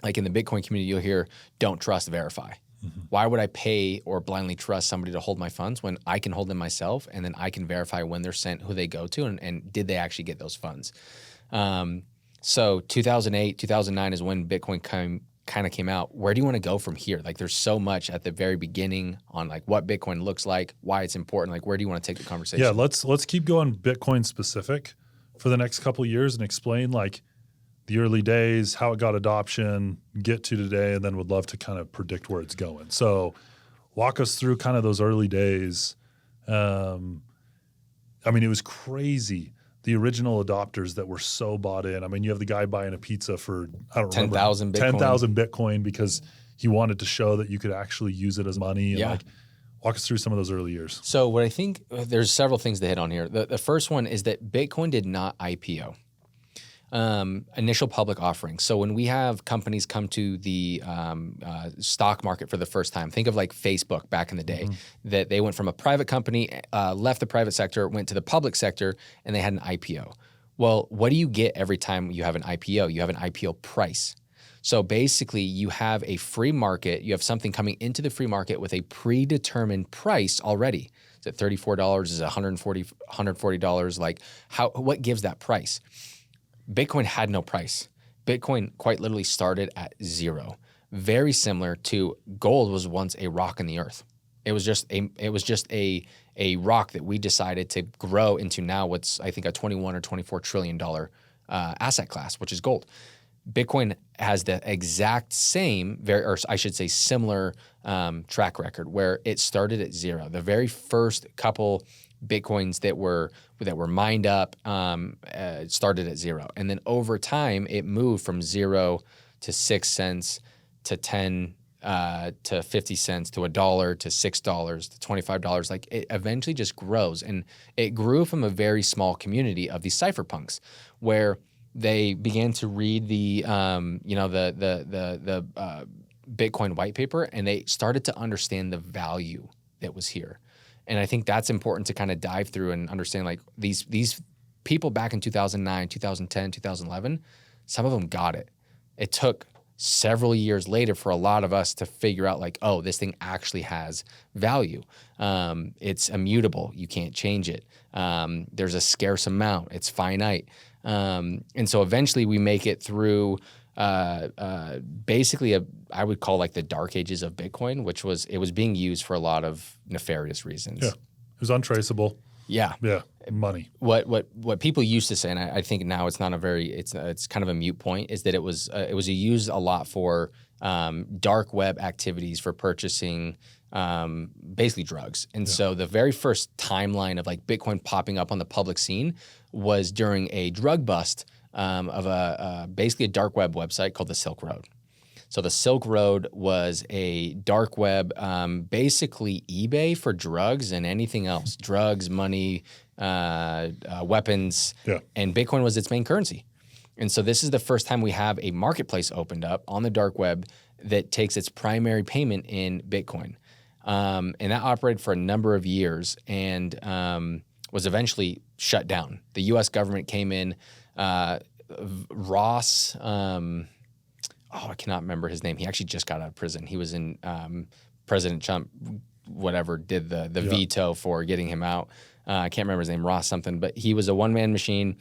like in the Bitcoin community, you'll hear, "Don't trust, verify." Mm-hmm. Why would I pay or blindly trust somebody to hold my funds when I can hold them myself, and then I can verify when they're sent, who they go to, and did they actually get those funds? So 2008, 2009 is when Bitcoin kind of came out. Where do you want to go from here? Like there's so much at the very beginning on like what Bitcoin looks like, why it's important. Like where do you want to take the conversation? Yeah, let's keep going Bitcoin specific for the next couple of years and explain like the early days, how it got adoption, get to today, and then would love to kind of predict where it's going. So walk us through kind of those early days. I mean, it was crazy. The original adopters that were so bought in. I mean, you have the guy buying a pizza for, I don't remember, 10,000 Bitcoin. 10,000 Bitcoin because he wanted to show that you could actually use it as money. And like, walk us through some of those early years. So what I think, there's several things to hit on here. The first one is that Bitcoin did not IPO. Initial public offering. So when we have companies come to the stock market for the first time, think of like Facebook back in the day, that they went from a private company, left the private sector, went to the public sector, and they had an IPO. Well, what do you get every time you have an IPO? You have an IPO price. So basically you have a free market, you have something coming into the free market with a predetermined price already. Is it $34? Is it $140? Like what gives that price? Bitcoin had no price. Bitcoin quite literally started at zero. Very similar to gold was once a rock in the earth. It was just a rock that we decided to grow into now what's I think a $21 or $24 trillion asset class, which is gold. Bitcoin has the exact same, or I should say similar track record where it started at zero. The very first couple Bitcoins that were mined up started at zero. And then over time, it moved from 0 to 6 cents to 10 to 50 cents to $1 to $6 to $25. Like it eventually just grows. And it grew from a very small community of these cypherpunks where they began to read the Bitcoin white paper, and they started to understand the value that was here. And I think that's important to kind of dive through and understand like these people back in 2009, 2010, 2011, some of them got it. It took several years later for a lot of us to figure out like, oh, this thing actually has value. It's immutable. You can't change it. There's a scarce amount. It's finite. And so eventually we make it through basically I would call like the dark ages of Bitcoin, which was, it was being used for a lot of nefarious reasons. Yeah, it was untraceable. Yeah. Yeah. Money. What people used to say, and I think now it's not it's kind of a mute point, is that it was used a lot for dark web activities for purchasing basically drugs. And so the very first timeline of like Bitcoin popping up on the public scene was during a drug bust of basically a dark web website called the Silk Road. So the Silk Road was a dark web, basically eBay for drugs and anything else, drugs, money, weapons, and Bitcoin was its main currency. And so this is the first time we have a marketplace opened up on the dark web that takes its primary payment in Bitcoin. And that operated for a number of years and was eventually shut down. The U.S. government came in, Ross, I cannot remember his name. He actually just got out of prison. He was in President Trump, whatever, did the veto for getting him out. I can't remember his name, Ross something, but he was a one-man machine.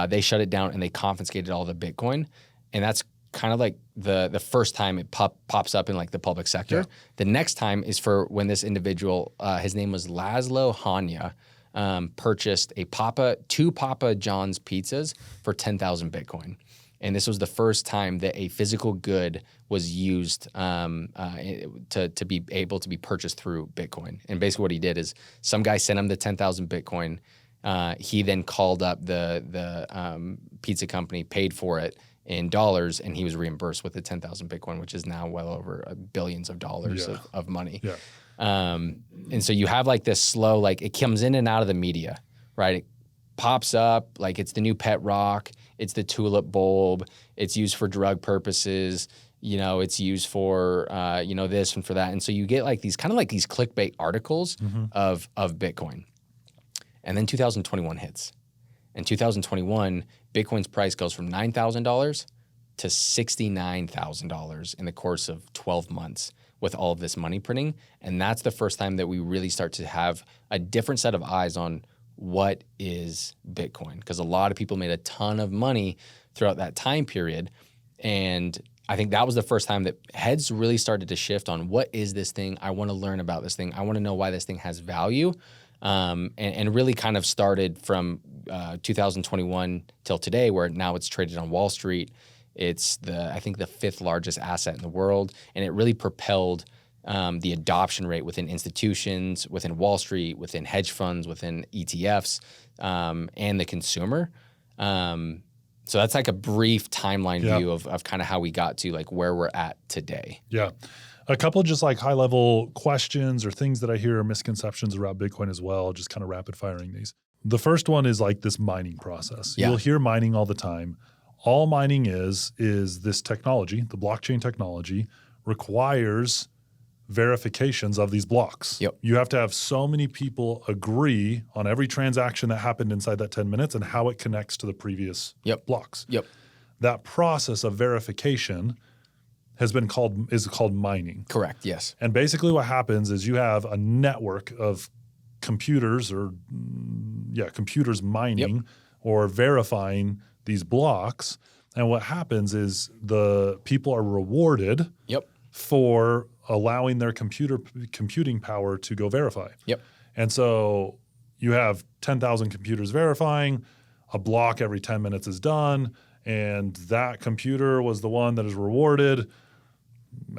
They shut it down and they confiscated all the Bitcoin. And that's kind of like the first time it pops up in like the public sector. Yeah. The next time is for when this individual, his name was Laszlo Hanya, purchased two Papa John's pizzas for 10,000 Bitcoin. And this was the first time that a physical good was used to be able to be purchased through Bitcoin. And basically what he did is some guy sent him the 10,000 Bitcoin. He then called up the pizza company, paid for it in dollars, and he was reimbursed with the 10,000 Bitcoin, which is now well over billions of dollars of money. Yeah. And so you have like this slow, like it comes in and out of the media, right? It pops up, like it's the new pet rock. It's the tulip bulb. It's used for drug purposes. It's used for, this and for that. And so you get like these kind of like these clickbait articles of Bitcoin. And then 2021 hits. In 2021, Bitcoin's price goes from $9,000 to $69,000 in the course of 12 months with all of this money printing. And that's the first time that we really start to have a different set of eyes on what is Bitcoin? Because a lot of people made a ton of money throughout that time period. And I think that was the first time that heads really started to shift on what is this thing? I want to learn about this thing. I want to know why this thing has value. And really kind of started from 2021 till today, where now it's traded on Wall Street. It's I think the 5th largest asset in the world. And it really propelled the adoption rate within institutions, within Wall Street, within hedge funds, within ETFs, and the consumer. So that's like a brief timeline view of kind of how we got to like where we're at today. Yeah. A couple just like high level questions or things that I hear are misconceptions around Bitcoin as well, just kind of rapid firing these. The first one is like this mining process. Yeah. You'll hear mining all the time. All mining is this technology, the blockchain technology, requires verifications of these blocks. Yep. You have to have so many people agree on every transaction that happened inside that 10 minutes and how it connects to the previous blocks. Yep. That process of verification is called mining. Correct, yes. And basically what happens is you have a network of computers computers mining or verifying these blocks. And what happens is the people are rewarded for allowing their computing power to go verify. Yep. And so you have 10,000 computers verifying, a block every 10 minutes is done, and that computer was the one that is rewarded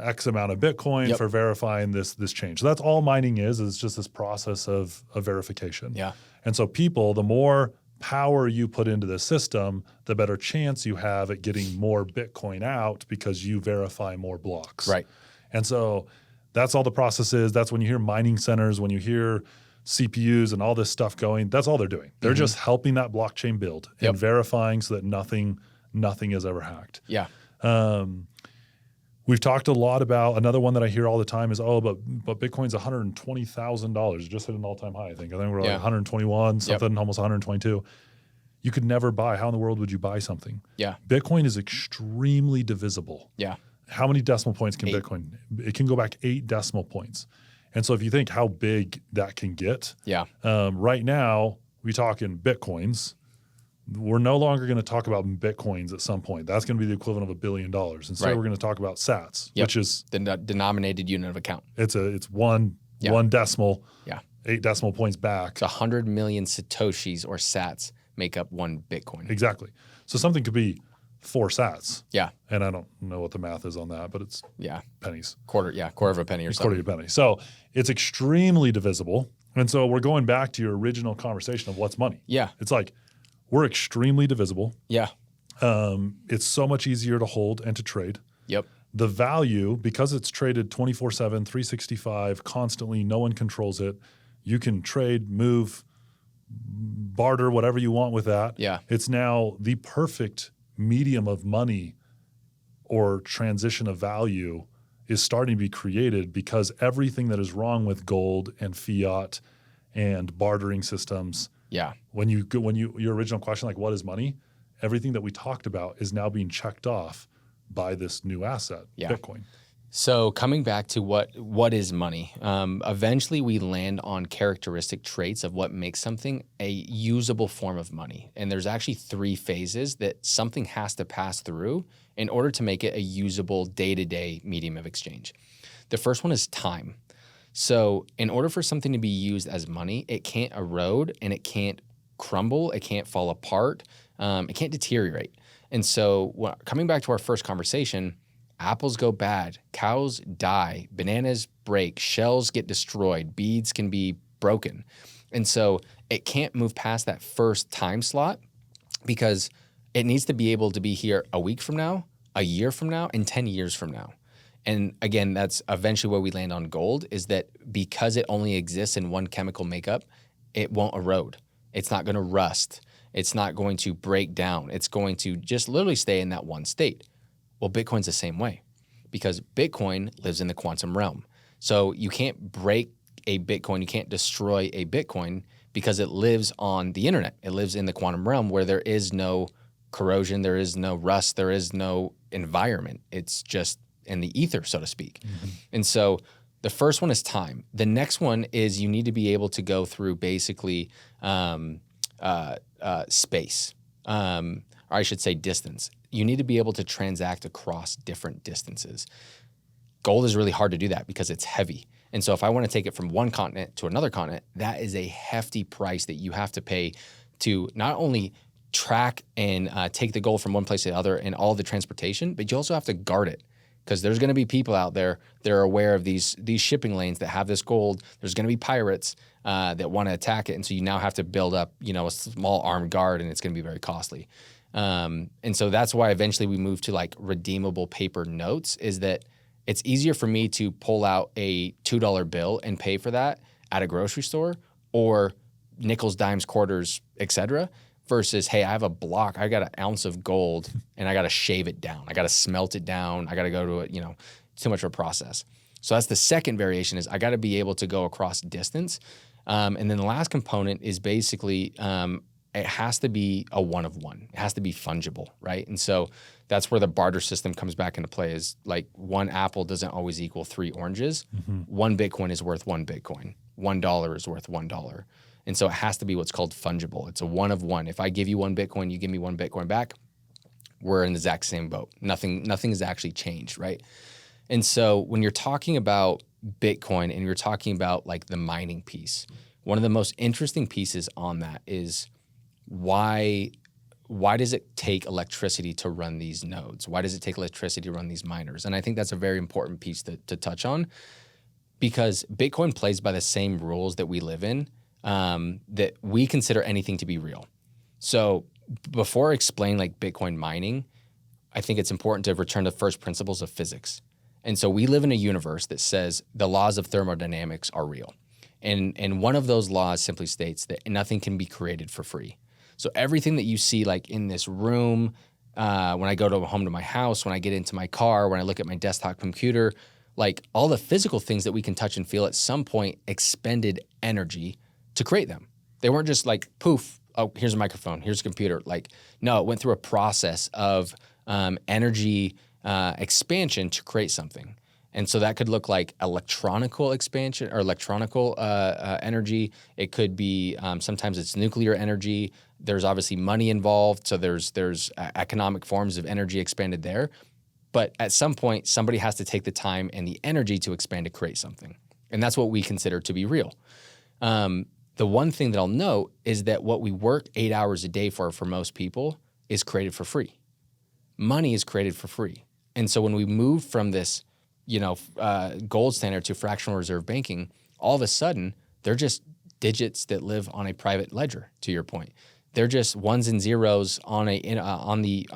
X amount of Bitcoin for verifying this change. So that's all mining is just this process of verification. Yeah. And so the more power you put into the system, the better chance you have at getting more Bitcoin out because you verify more blocks. Right. And so that's all the process is. That's when you hear mining centers, when you hear CPUs and all this stuff going, that's all they're doing. They're just helping that blockchain build and verifying so that nothing is ever hacked. Yeah. We've talked a lot about another one that I hear all the time is, but Bitcoin's $120,000. It just hit an all-time high, I think. I think we're like 121, something, almost 122. You could never buy. How in the world would you buy something? Yeah. Bitcoin is extremely divisible. Yeah. How many decimal points can 8. Bitcoin? It can go back 8 decimal points. And so if you think how big that can get, right now we talk in Bitcoins. We're no longer going to talk about Bitcoins at some point. That's going to be the equivalent of $1 billion. Instead, we're going to talk about sats, which is the denominated unit of account. It's one decimal. Yeah. 8 decimal points back. So 100 million Satoshis or sats make up one Bitcoin. Exactly. So something could be 4 sats. Yeah. And I don't know what the math is on that, but it's pennies. Quarter of a penny or something. Quarter of a penny. So it's extremely divisible. And so we're going back to your original conversation of what's money. Yeah. It's like we're extremely divisible. Yeah. It's so much easier to hold and to trade. Yep. The value, because it's traded 24/7, 365, constantly, no one controls it. You can trade, move, barter, whatever you want with that. Yeah. It's now the perfect medium of money or transition of value is starting to be created because everything that is wrong with gold and fiat and bartering systems. Yeah. When you your original question, like what is money? Everything that we talked about is now being checked off by this new asset, Bitcoin. So coming back to what is money, eventually we land on characteristic traits of what makes something a usable form of money. And there's actually 3 phases that something has to pass through in order to make it a usable day-to-day medium of exchange. The first one is time. So in order for something to be used as money, it can't erode and it can't crumble, it can't fall apart, it can't deteriorate. And so coming back to our first conversation, apples go bad, cows die, bananas break, shells get destroyed, beads can be broken. And so it can't move past that first time slot because it needs to be able to be here a week from now, a year from now, and 10 years from now. And again, that's eventually where we land on gold, is that because it only exists in one chemical makeup, it won't erode. It's not going to rust. It's not going to break down. It's going to just literally stay in that one state. Well, Bitcoin's the same way because Bitcoin lives in the quantum realm. So you can't break a Bitcoin, you can't destroy a Bitcoin because it lives on the internet. It lives in the quantum realm where there is no corrosion, there is no rust, there is no environment. It's just in the ether, so to speak. Mm-hmm. And so the first one is time. The next one is you need to be able to go through basically space, or I should say distance. You need to be able to transact across different distances. Gold is really hard to do that because it's heavy. And so if I want to take it from one continent to another continent, that is a hefty price that you have to pay to not only track and take the gold from one place to the other and all the transportation, but you also have to guard it. Because there's going to be people out there that are aware of these shipping lanes that have this gold. There's going to be pirates that want to attack it, and so you now have to build up, a small armed guard, and it's going to be very costly. And so that's why eventually we moved to like redeemable paper notes. Is that it's easier for me to pull out a $2 bill and pay for that at a grocery store, or nickels, dimes, quarters, etc. Versus, hey, I have a block, I got an ounce of gold and I got to shave it down. I got to smelt it down. I got to go to it, too much of a process. So that's the second variation is I got to be able to go across distance. And then the last component is basically it has to be a one of one. It has to be fungible, right? And so that's where the barter system comes back into play is like one apple doesn't always equal 3 oranges. Mm-hmm. 1 Bitcoin is worth 1 Bitcoin. $1 is worth $1. And so it has to be what's called fungible. It's a one of one. If I give you 1 Bitcoin, you give me 1 Bitcoin back, we're in the exact same boat. Nothing has actually changed, right? And so when you're talking about Bitcoin and you're talking about like the mining piece, one of the most interesting pieces on that is why does it take electricity to run these nodes? Why does it take electricity to run these miners? And I think that's a very important piece to touch on because Bitcoin plays by the same rules that we live in. That we consider anything to be real. So before I explain like Bitcoin mining, I think it's important to return to first principles of physics. And so we live in a universe that says the laws of thermodynamics are real. And one of those laws simply states that nothing can be created for free. So everything that you see like in this room, when I go home to my house, when I get into my car, when I look at my desktop computer, like all the physical things that we can touch and feel at some point expended energy to create them. They weren't just like, poof, oh, here's a microphone, here's a computer. Like, no, it went through a process of energy expansion to create something. And so that could look like electronical expansion or electronical energy. It could be, sometimes it's nuclear energy. There's obviously money involved. So there's economic forms of energy expanded there. But at some point, somebody has to take the time and the energy to expand to create something. And that's what we consider to be real. The one thing that I'll note is that what we work 8 hours a day for most people is created for free. Money is created for free. And so when we move from this, gold standard to fractional reserve banking, all of a sudden they're just digits that live on a private ledger. To your point, they're just ones and zeros on the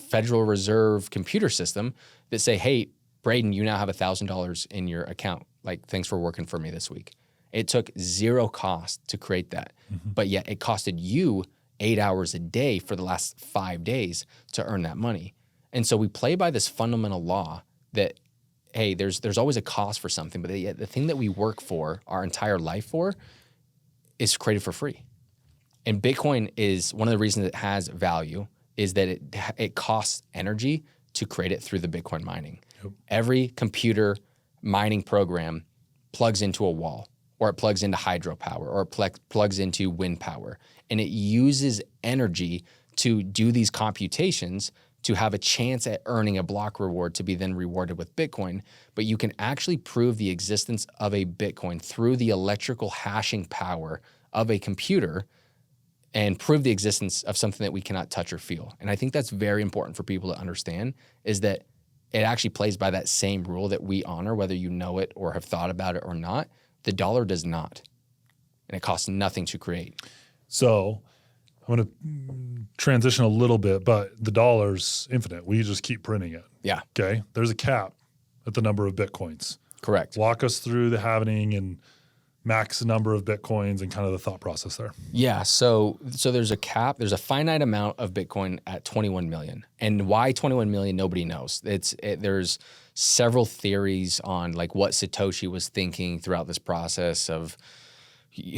Federal Reserve computer system that say, "Hey, Braden, you now have $1,000 in your account. Like, thanks for working for me this week." It took zero cost to create that, but yet it costed you 8 hours a day for the last 5 days to earn that money. And so we play by this fundamental law that, hey, there's always a cost for something, but the thing that we work for our entire life for is created for free. And Bitcoin is one of the reasons it has value is that it costs energy to create it through the Bitcoin mining. Yep. Every computer mining program plugs into a wall, or it plugs into hydropower, or it plugs into wind power. And it uses energy to do these computations to have a chance at earning a block reward to be then rewarded with Bitcoin. But you can actually prove the existence of a Bitcoin through the electrical hashing power of a computer and prove the existence of something that we cannot touch or feel. And I think that's very important for people to understand, is that it actually plays by that same rule that we honor, whether you know it or have thought about it or not. The dollar does not, and it costs nothing to create. So I'm going to transition a little bit, but the dollar's infinite. We just keep printing it. Yeah. Okay. There's a cap at the number of Bitcoins. Correct. Walk us through the halving and max number of Bitcoins and kind of the thought process there. Yeah. So there's a cap. There's a finite amount of Bitcoin at 21 million. And why 21 million, nobody knows. There's several theories on like what Satoshi was thinking throughout this process of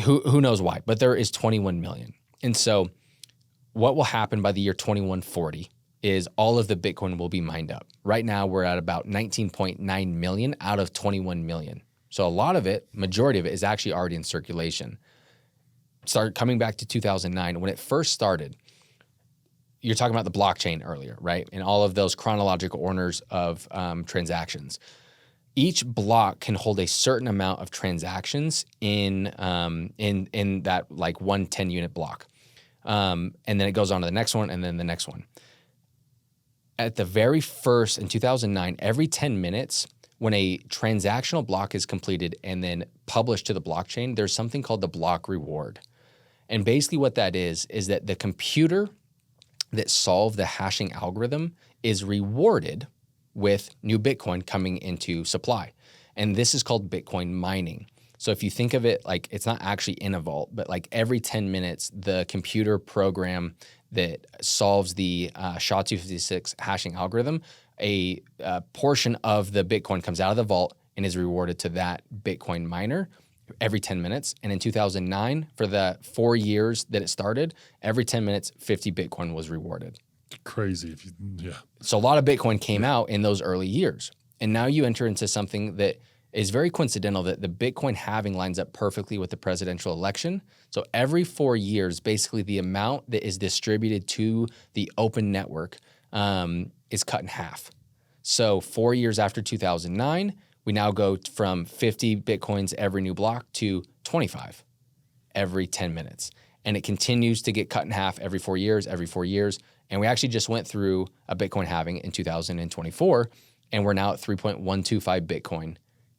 who knows why, but there is 21 million. And so what will happen by the year 2140 is all of the Bitcoin will be mined up. Right now we're at about 19.9 million out of 21 million. So a lot of it, majority of it, is actually already in circulation. Start coming back to 2009, when it first started, you're talking about the blockchain earlier, right? And all of those chronological orders of transactions. Each block can hold a certain amount of transactions in that like 1 10-unit block. And then it goes on to the next one and then the next one. At the very first, in 2009, every 10 minutes, when a transactional block is completed and then published to the blockchain, there's something called the block reward. And basically what that is that the computer that solved the hashing algorithm is rewarded with new Bitcoin coming into supply. And this is called Bitcoin mining. So if you think of it like it's not actually in a vault, but like every 10 minutes, the computer program that solves the SHA-256 hashing algorithm, a portion of the Bitcoin comes out of the vault and is rewarded to that Bitcoin miner every 10 minutes. And in 2009, for the 4 years that it started, every 10 minutes, 50 Bitcoin was rewarded. Crazy. Yeah. So a lot of Bitcoin came out in those early years. And now you enter into something that is very coincidental, that the Bitcoin halving lines up perfectly with the presidential election. So every 4 years, basically the amount that is distributed to the open network is cut in half. So 4 years after 2009, we now go from 50 Bitcoins every new block to 25 every 10 minutes. And it continues to get cut in half every 4 years. And we actually just went through a Bitcoin halving in 2024, and we're now at 3.125 Bitcoin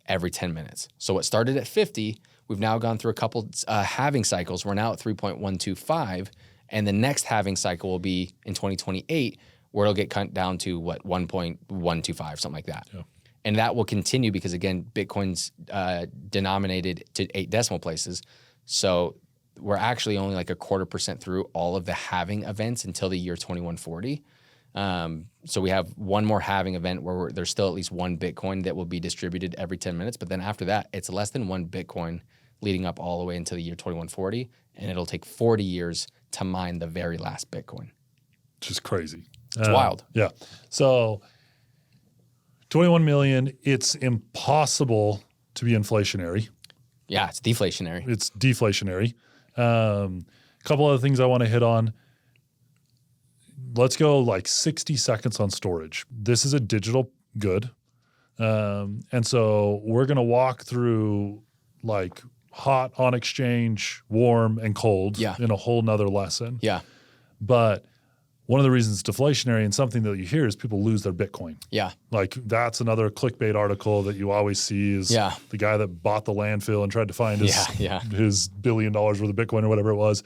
every 10 minutes. So what started at 50, we've now gone through a couple halving cycles. We're now at 3.125, and the next halving cycle will be in 2028, where it'll get cut down to 1.125, something like that. Yeah. And that will continue because, again, Bitcoin's denominated to 8 decimal places. So we're actually only like 0.25% through all of the halving events until the year 2140. So we have one more halving event where there's still at least 1 Bitcoin that will be distributed every 10 minutes. But then after that, it's less than 1 Bitcoin leading up all the way until the year 2140. And it'll take 40 years to mine the very last Bitcoin. Just crazy. It's wild. Yeah. So 21 million, it's impossible to be inflationary. Yeah, it's deflationary. It's deflationary. Couple other things I want to hit on. Let's go like 60 seconds on storage. This is a digital good. And so we're going to walk through like hot on exchange, warm and cold Yeah. in a whole nother lesson. Yeah. But one of the reasons it's deflationary and something that you hear is people lose their Bitcoin. Yeah. Like that's another clickbait article that you always see is the guy that bought the landfill and tried to find his $1 billion worth of Bitcoin or whatever it was.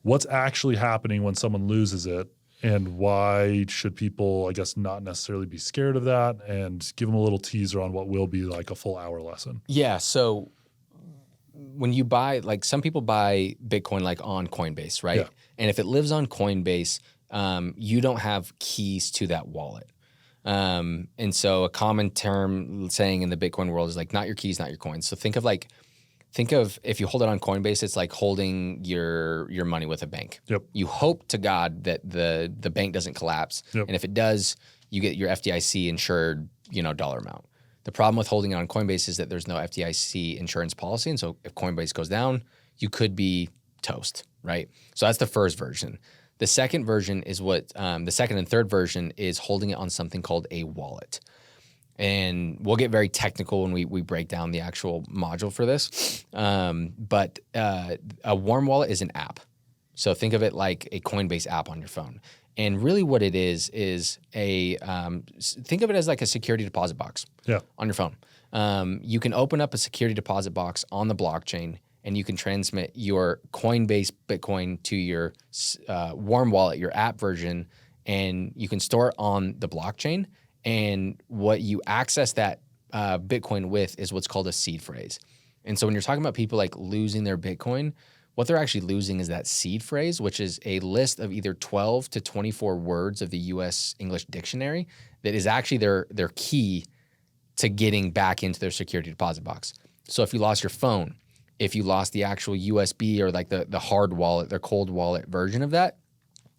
What's actually happening when someone loses it, and why should people, I guess, not necessarily be scared of that, and give them a little teaser on what will be like a full hour lesson? Yeah. So when you buy, like some people buy Bitcoin like on Coinbase, right? Yeah. And if it lives on Coinbase, you don't have keys to that wallet. And so a common term saying in the Bitcoin world is like, not your keys, not your coins. So think of if you hold it on Coinbase, it's like holding your money with a bank. Yep. You hope to God that the bank doesn't collapse. Yep. And if it does, you get your FDIC insured, dollar amount. The problem with holding it on Coinbase is that there's no FDIC insurance policy. And so if Coinbase goes down, you could be toast, right? So that's the first version. The second version is the second and third version is holding it on something called a wallet. And we'll get very technical when we break down the actual module for this. But a warm wallet is an app. So think of it like a Coinbase app on your phone. And really what it is think of it as like a security deposit box on your phone. You can open up a security deposit box on the blockchain, and you can transmit your Coinbase Bitcoin to your warm wallet, your app version, and you can store it on the blockchain. And what you access that Bitcoin with is what's called a seed phrase. And so when you're talking about people like losing their Bitcoin, what they're actually losing is that seed phrase, which is a list of either 12 to 24 words of the US English dictionary that is actually their key to getting back into their security deposit box. So if you lost your phone, if you lost the actual USB or like the hard wallet, their cold wallet version of that,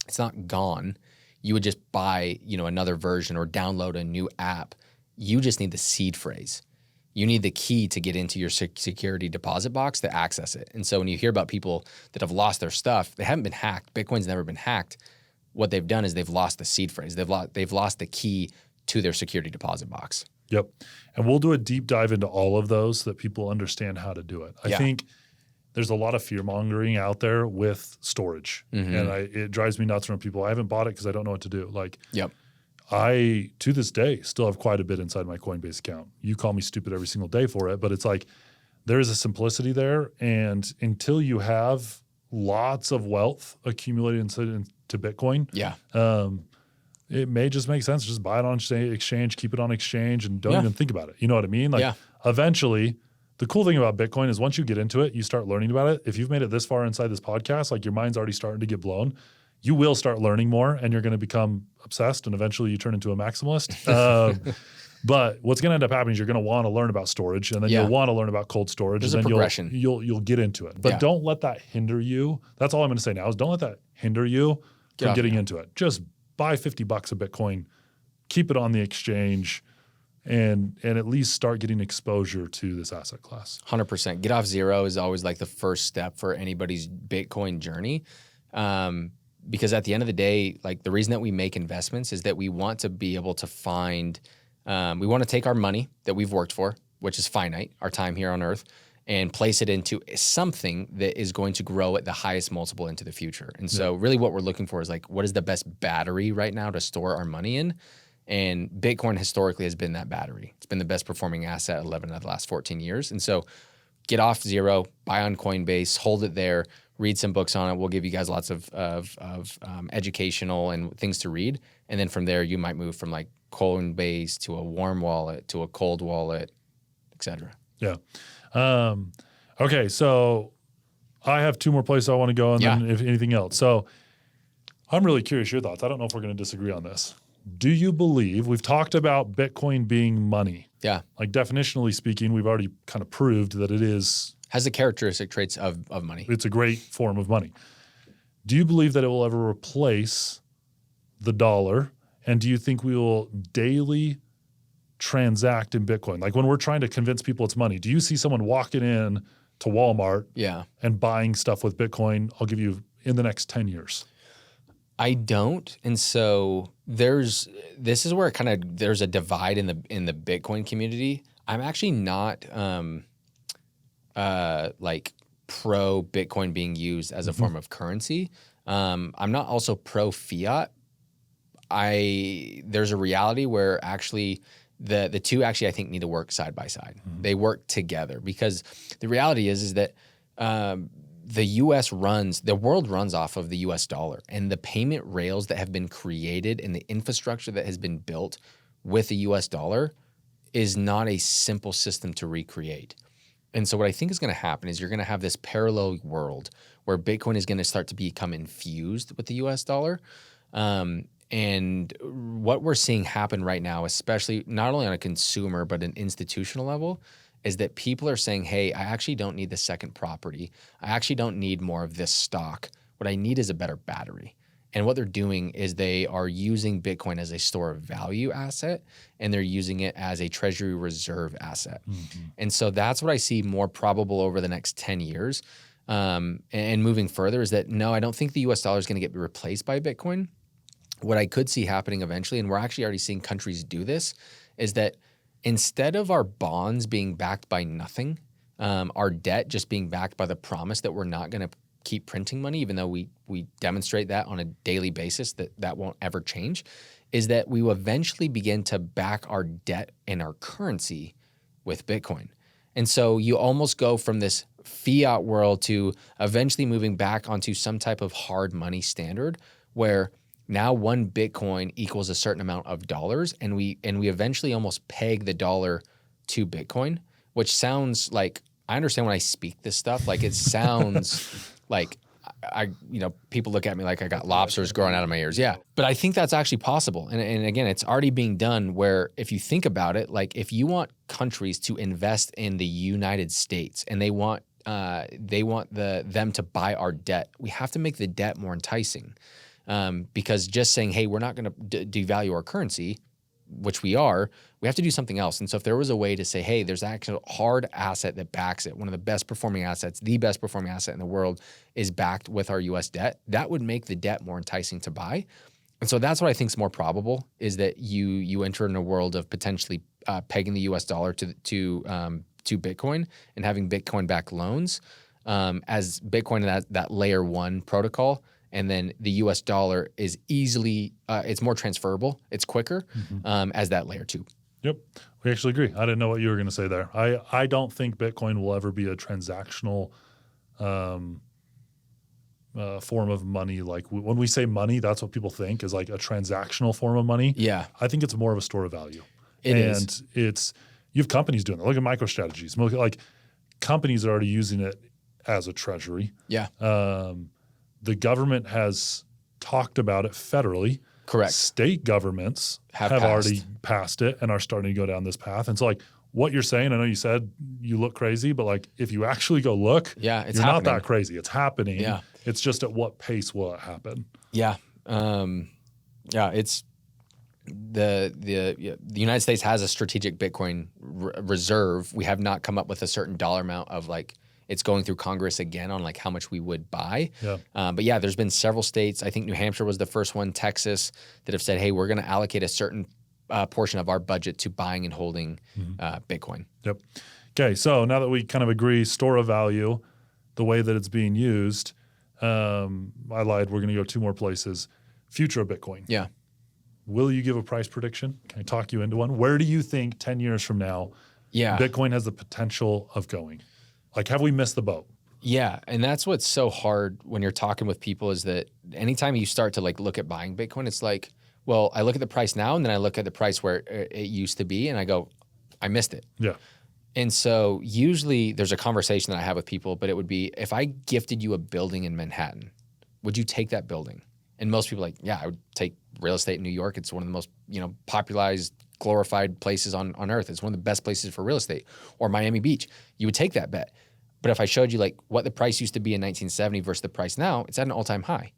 it's not gone. You would just buy, another version or download a new app. You just need the seed phrase. You need the key to get into your security deposit box to access it. And so when you hear about people that have lost their stuff, they haven't been hacked. Bitcoin's never been hacked. What they've done is they've lost the seed phrase. They've lost the key to their security deposit box. Yep. And we'll do a deep dive into all of those so that people understand how to do it. I think there's a lot of fear mongering out there with storage. Mm-hmm. And it drives me nuts when people, I haven't bought it because I don't know what to do. Like, I, to this day, still have quite a bit inside my Coinbase account. You call me stupid every single day for it, but it's like there is a simplicity there. And until you have lots of wealth accumulated into Bitcoin, it may just make sense to just buy it on exchange, keep it on exchange, and don't even think about it. You know what I mean? Like eventually, the cool thing about Bitcoin is once you get into it, you start learning about it. If you've made it this far inside this podcast, like your mind's already starting to get blown. You will start learning more, and you're going to become obsessed, and eventually you turn into a maximalist. But what's going to end up happening is you're going to want to learn about storage, and then you'll want to learn about cold storage. There's and then a progression. You'll get into it. But don't let that hinder you. That's all I'm going to say now is don't let that hinder you from getting into it. Just buy $50 of Bitcoin, keep it on the exchange, and at least start getting exposure to this asset class. 100%. Get off zero is always like the first step for anybody's Bitcoin journey. Because at the end of the day, like the reason that we make investments is that we want to be able to find, we want to take our money that we've worked for, which is finite, our time here on earth, and place it into something that is going to grow at the highest multiple into the future. And so really what we're looking for is like, what is the best battery right now to store our money in? And Bitcoin historically has been that battery. It's been the best performing asset 11 of the last 14 years. And so get off zero, buy on Coinbase, hold it there, read some books on it. We'll give you guys lots of educational and things to read. And then from there, you might move from like Coinbase to a warm wallet to a cold wallet, et cetera. Yeah. Okay. So I have two more places I want to go, and then if anything else. So I'm really curious your thoughts. I don't know if we're going to disagree on this. Do you believe, we've talked about Bitcoin being money. Yeah. Like definitionally speaking, we've already kind of proved that it is. Has the characteristic traits of money. It's a great form of money. Do you believe that it will ever replace the dollar? And do you think we will daily transact in Bitcoin? Like when we're trying to convince people it's money, do you see someone walking in to Walmart and buying stuff with Bitcoin, I'll give you, in the next 10 years? I don't. And so this is where there's a divide in the Bitcoin community. I'm actually not like pro Bitcoin being used as a form of currency. I'm not also pro fiat. There's a reality where actually the two actually I think need to work side by side. They work together because the reality is that the world runs off of the US dollar, and the payment rails that have been created and the infrastructure that has been built with the US dollar is not a simple system to recreate. And so what I think is going to happen is you're going to have this parallel world where Bitcoin is going to start to become infused with the US dollar. And what we're seeing happen right now, especially not only on a consumer, but an institutional level, is that people are saying, hey, I actually don't need the second property. I actually don't need more of this stock. What I need is a better battery. And what they're doing is they are using Bitcoin as a store of value asset, and they're using it as a treasury reserve asset. And so that's what I see more probable over the next 10 years. And moving further is that, no, I don't think the US dollar is going to get replaced by Bitcoin. What I could see happening eventually, and we're actually already seeing countries do this, is that instead of our bonds being backed by nothing, our debt just being backed by the promise that we're not going to keep printing money, even though we demonstrate that on a daily basis that won't ever change, is that we will eventually begin to back our debt and our currency with Bitcoin. And so you almost go from this fiat world to eventually moving back onto some type of hard money standard where now one Bitcoin equals a certain amount of dollars, and we eventually almost peg the dollar to Bitcoin, which sounds like, I understand when I speak this stuff, like it sounds like people look at me like I got lobsters growing out of my ears. Yeah. But I think that's actually possible. And again, it's already being done where if you think about it, like if you want countries to invest in the United States and they want them to buy our debt, we have to make the debt more enticing. Because just saying, hey, we're not going to devalue our currency, which we have to do something else. And so if there was a way to say, hey, there's actually a hard asset that backs it, one of the best performing assets, the best performing asset in the world is backed with our US debt, that would make the debt more enticing to buy. And so that's what I think is more probable, is that you enter in a world of potentially pegging the US dollar to Bitcoin and having Bitcoin-backed loans as Bitcoin and that layer one protocol. And then the US dollar is easily, it's more transferable, it's quicker as that layer two. Yep, we actually agree. I didn't know what you were going to say there. I don't think Bitcoin will ever be a transactional form of money. Like when we say money, that's what people think is like a transactional form of money. Yeah. I think it's more of a store of value. It is. You have companies doing it. Look at MicroStrategies. Look at like companies are already using it as a treasury. Yeah. The government has talked about it federally. Correct. State governments have already passed it and are starting to go down this path. And so like what you're saying, I know you said you look crazy, but like if you actually go look, it's you're happening. not that crazy. It's happening. Yeah. It's just at what pace will it happen? Yeah. It's the United States has a strategic Bitcoin reserve. We have not come up with a certain dollar amount of like, it's going through Congress again on like how much we would buy. Yeah. But yeah, there's been several states. I think New Hampshire was the first one, Texas, that have said, hey, we're going to allocate a certain portion of our budget to buying and holding Bitcoin. Yep. Okay. So now that we kind of agree, store of value, the way that it's being used, I lied. We're going to go two more places. Future of Bitcoin. Yeah. Will you give a price prediction? Can I talk you into one? Where do you think 10 years from now Bitcoin has the potential of going? Like, have we missed the boat? Yeah, and that's what's so hard when you're talking with people is that anytime you start to like look at buying Bitcoin, it's like, well, I look at the price now and then I look at the price where it used to be and I go, I missed it. Yeah. And so usually there's a conversation that I have with people, but it would be, if I gifted you a building in Manhattan, would you take that building? And most people are like, yeah, I would take real estate in New York. It's one of the most, popularized, glorified places on earth. It's one of the best places for real estate. Or Miami Beach. You would take that bet. But if I showed you like what the price used to be in 1970 versus the price now, it's at an all-time high.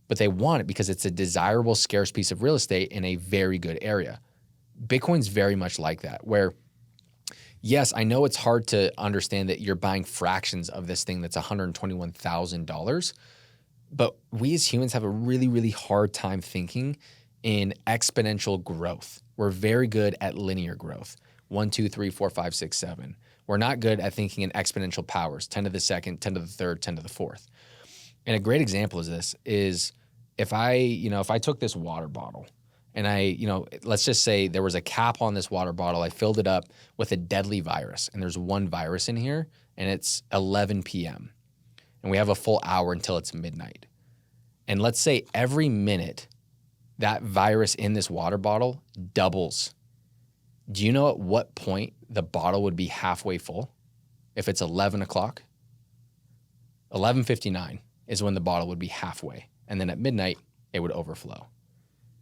But they want it because it's a desirable, scarce piece of real estate in a very good area. Bitcoin's very much like that, where yes, I know it's hard to understand that you're buying fractions of this thing that's $121,000, but we as humans have a really, really hard time thinking in exponential growth. We're very good at linear growth. 1, 2, 3, 4, 5, 6, 7. We're not good at thinking in exponential powers, 10 to the second, 10 to the third, 10 to the fourth. And a great example of this is if I took this water bottle and let's just say there was a cap on this water bottle. I filled it up with a deadly virus, and there's one virus in here, and it's 11 p.m. And we have a full hour until it's midnight. And let's say every minute that virus in this water bottle doubles. Do you know at what point the bottle would be halfway full? If it's 11 o'clock, 11:59 is when the bottle would be halfway. And then at midnight, it would overflow.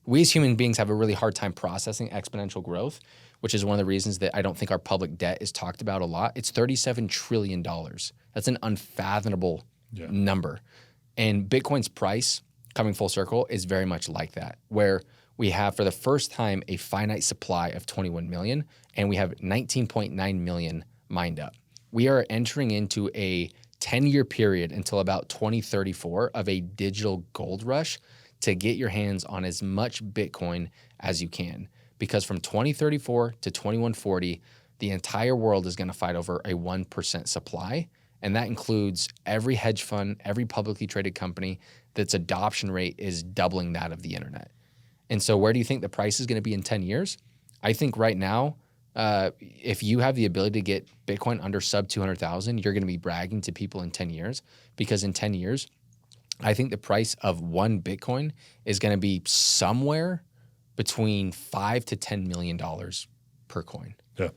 We as human beings have a really hard time processing exponential growth, which is one of the reasons that I don't think our public debt is talked about a lot. It's $37 trillion. That's an unfathomable number. And Bitcoin's price, coming full circle, is very much like that, where we have for the first time a finite supply of 21 million, and we have 19.9 million mined up. We are entering into a 10-year period until about 2034 of a digital gold rush to get your hands on as much Bitcoin as you can. Because from 2034 to 2140, the entire world is going to fight over a 1% supply. And that includes every hedge fund, every publicly traded company that's adoption rate is doubling that of the internet. And so where do you think the price is going to be in 10 years? I think right now, if you have the ability to get Bitcoin under sub 200,000, you're going to be bragging to people in 10 years, because in 10 years, I think the price of one Bitcoin is going to be somewhere between $5 to $10 million per coin. Yeah.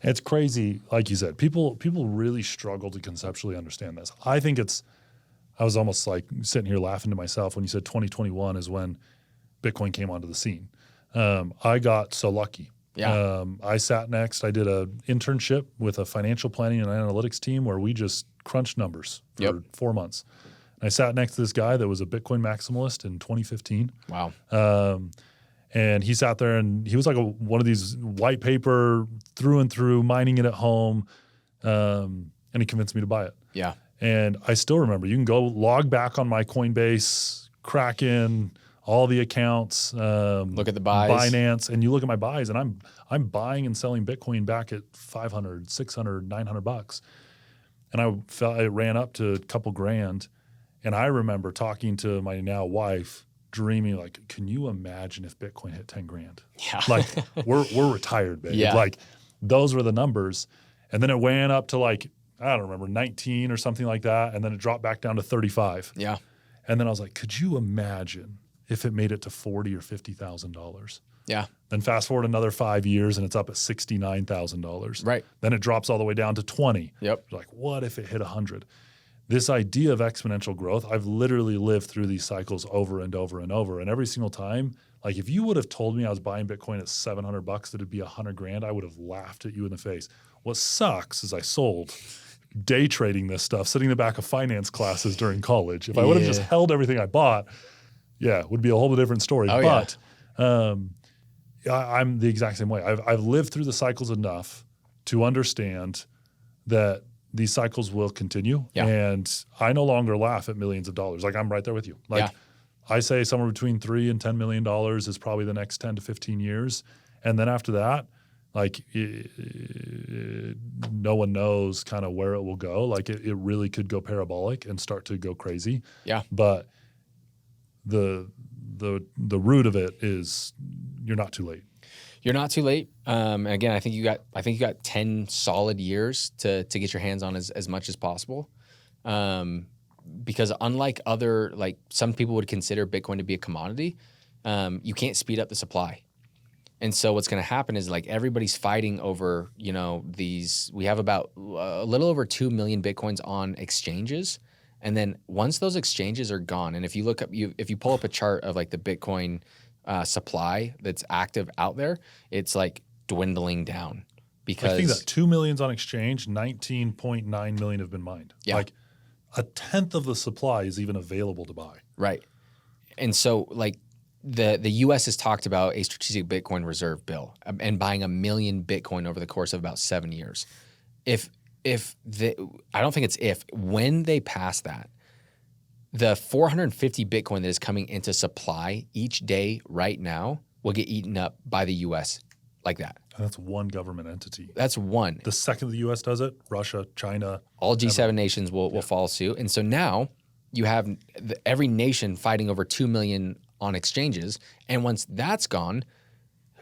And it's crazy. Like you said, people really struggle to conceptually understand this. I think I was almost like sitting here laughing to myself when you said 2021 is when Bitcoin came onto the scene. I got so lucky. Yeah. I did an internship with a financial planning and analytics team where we just crunched numbers for 4 months. And I sat next to this guy that was a Bitcoin maximalist in 2015. Wow. And he sat there and he was like one of these white paper through and through, mining it at home. And he convinced me to buy it. Yeah. And I still remember, you can go log back on my Coinbase, Kraken, all the accounts. Look at the buys. Binance, and you look at my buys, and I'm buying and selling Bitcoin back at $500, $600, $900. And it ran up to a couple grand. And I remember talking to my now wife, dreaming like, can you imagine if Bitcoin hit 10 grand? Yeah. Like we're retired, babe. Yeah. Like those were the numbers. And then it went up to like, I don't remember, 19 or something like that. And then it dropped back down to 35. Yeah. And then I was like, could you imagine if it made it to $40,000 or $50,000? Yeah. Then fast forward another 5 years and it's up at $69,000. Right. Then it drops all the way down to 20. Yep. You're like, what if it hit 100? This idea of exponential growth, I've literally lived through these cycles over and over and over. And every single time, like if you would have told me I was buying Bitcoin at $700 that it'd be 100 grand, I would have laughed at you in the face. What sucks is I sold day trading this stuff, sitting in the back of finance classes during college. If I would have just held everything I bought, it would be a whole different story. Oh, but I'm the exact same way. I've lived through the cycles enough to understand that these cycles will continue. Yeah. And I no longer laugh at millions of dollars. Like I'm right there with you. Like I say somewhere between $3 and $10 million is probably the next 10 to 15 years. And then after that, like no one knows kind of where it will go. Like it really could go parabolic and start to go crazy. Yeah. But the root of it is you're not too late. You're not too late. And again, I think you got 10 solid years to get your hands on as much as possible. Because unlike like some people would consider Bitcoin to be a commodity, you can't speed up the supply. And so what's going to happen is like everybody's fighting over, we have about a little over 2 million Bitcoins on exchanges. And then once those exchanges are gone, and if you pull up a chart of like the Bitcoin supply that's active out there, it's like dwindling down because I think that 2 million's on exchange, 19.9 million have been mined. Yeah. Like a tenth of the supply is even available to buy. Right. And so like the US has talked about a strategic Bitcoin reserve bill and buying 1 million Bitcoin over the course of about 7 years. When they pass that, the 450 Bitcoin that is coming into supply each day right now will get eaten up by the US like that. And that's one government entity. That's one. The second the U.S. does it, Russia, China. All G7 nations will follow suit. And so now you have every nation fighting over 2 million on exchanges. And once that's gone,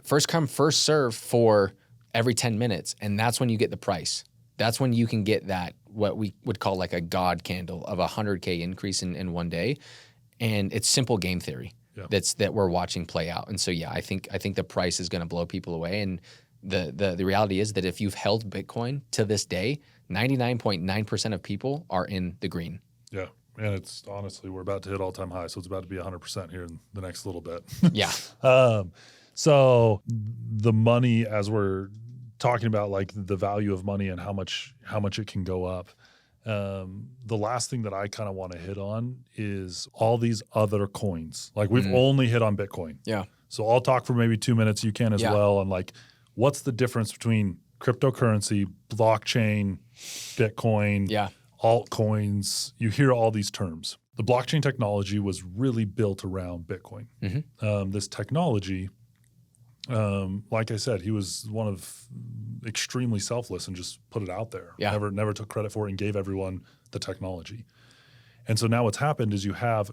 first come, first serve for every 10 minutes. And that's when you get the price. That's when you can get that, what we would call like a God candle of 100K increase in one day. And it's simple game theory that we're watching play out. And so, yeah, I think the price is going to blow people away. And the reality is that if you've held Bitcoin to this day, 99.9% of people are in the green. Yeah. And it's honestly, we're about to hit all-time high. So it's about to be 100% here in the next little bit. Yeah. So the money, as we're talking about like the value of money and how much it can go up, the last thing that I kind of want to hit on is all these other coins. Like we've only hit on Bitcoin. Yeah. So I'll talk for maybe 2 minutes. You can as well. And like, what's the difference between cryptocurrency, blockchain, Bitcoin, altcoins? You hear all these terms. The blockchain technology was really built around Bitcoin. This technology, like I said, he was one of extremely selfless and just put it out there. Yeah. Never took credit for it and gave everyone the technology. And so now what's happened is you have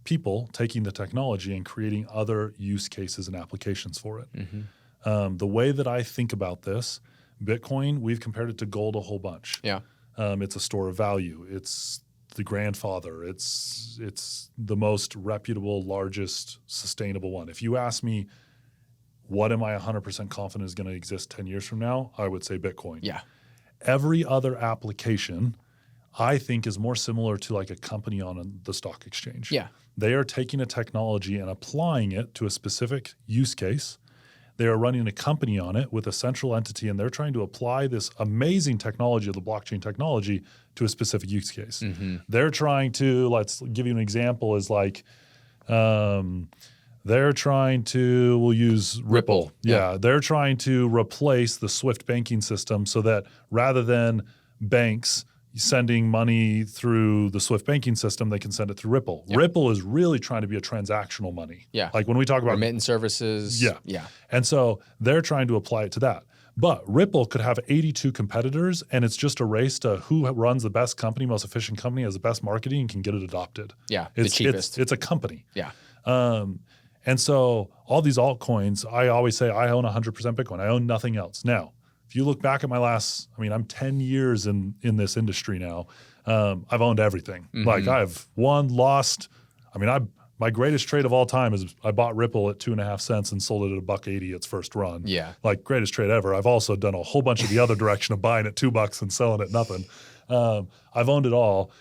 people taking the technology and creating other use cases and applications for it. The way that I think about this, Bitcoin, we've compared it to gold a whole bunch. Yeah. It's a store of value. It's the grandfather. It's the most reputable, largest, sustainable one. If you ask me, what am I 100% confident is going to exist 10 years from now? I would say Bitcoin. Yeah. Every other application, I think, is more similar to like a company on the stock exchange. Yeah. They are taking a technology and applying it to a specific use case. They are running a company on it with a central entity, and they're trying to apply this amazing technology of the blockchain technology to a specific use case. They're trying to, let's give you an example, is like they're trying to, we'll use Ripple. Yeah. They're trying to replace the SWIFT banking system so that rather than banks sending money through the SWIFT banking system, they can send it through Ripple. Ripple is really trying to be a transactional money. Yeah. Like when we talk about remittance services. Yeah. And so they're trying to apply it to that. But Ripple could have 82 competitors, and it's just a race to who runs the best company, most efficient company, has the best marketing, and can get it adopted. Yeah, It's the cheapest. It's a company. Yeah. And so all these altcoins, I always say I own 100% Bitcoin. I own nothing else. Now, if you look back at my I'm 10 years in this industry now. I've owned everything. Like I've won, lost. My greatest trade of all time is I bought Ripple at 2.5 cents and sold it at $1.80 its first run. Yeah. Like greatest trade ever. I've also done a whole bunch of the other direction of buying at $2 and selling at nothing. I've owned it all.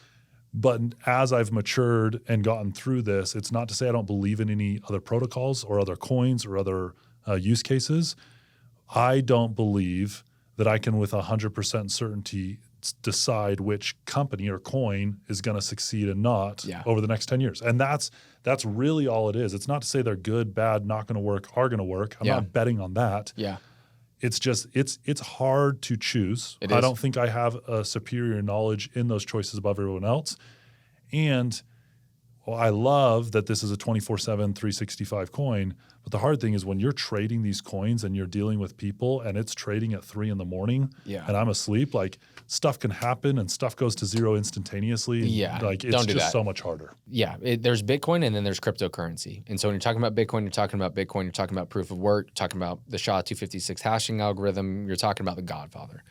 But as I've matured and gotten through this, it's not to say I don't believe in any other protocols or other coins or other use cases. I don't believe that I can with 100% certainty decide which company or coin is going to succeed and not over the next 10 years. And that's really all it is. It's not to say they're good, bad, not going to work, are going to work. I'm not betting on that. Yeah. It's just, it's hard to choose. I don't think I have a superior knowledge in those choices above everyone else. And I love that this is a 24/7, 365 coin. But the hard thing is when you're trading these coins and you're dealing with people and it's trading at 3 a.m. and I'm asleep, like stuff can happen and stuff goes to zero instantaneously. Yeah. Like it's just so much harder. Yeah. There's Bitcoin and then there's cryptocurrency. And so when you're talking about Bitcoin, you're talking about proof of work, you're talking about the SHA-256 hashing algorithm, you're talking about the Godfather.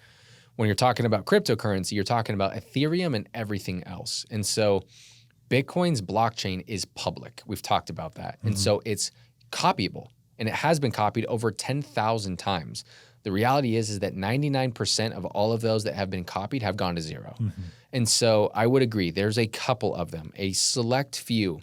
When you're talking about cryptocurrency, you're talking about Ethereum and everything else. And so Bitcoin's blockchain is public. We've talked about that. And so it's copyable, and it has been copied over 10,000 times. The reality is that 99% of all of those that have been copied have gone to zero. And so I would agree, there's a couple of them, a select few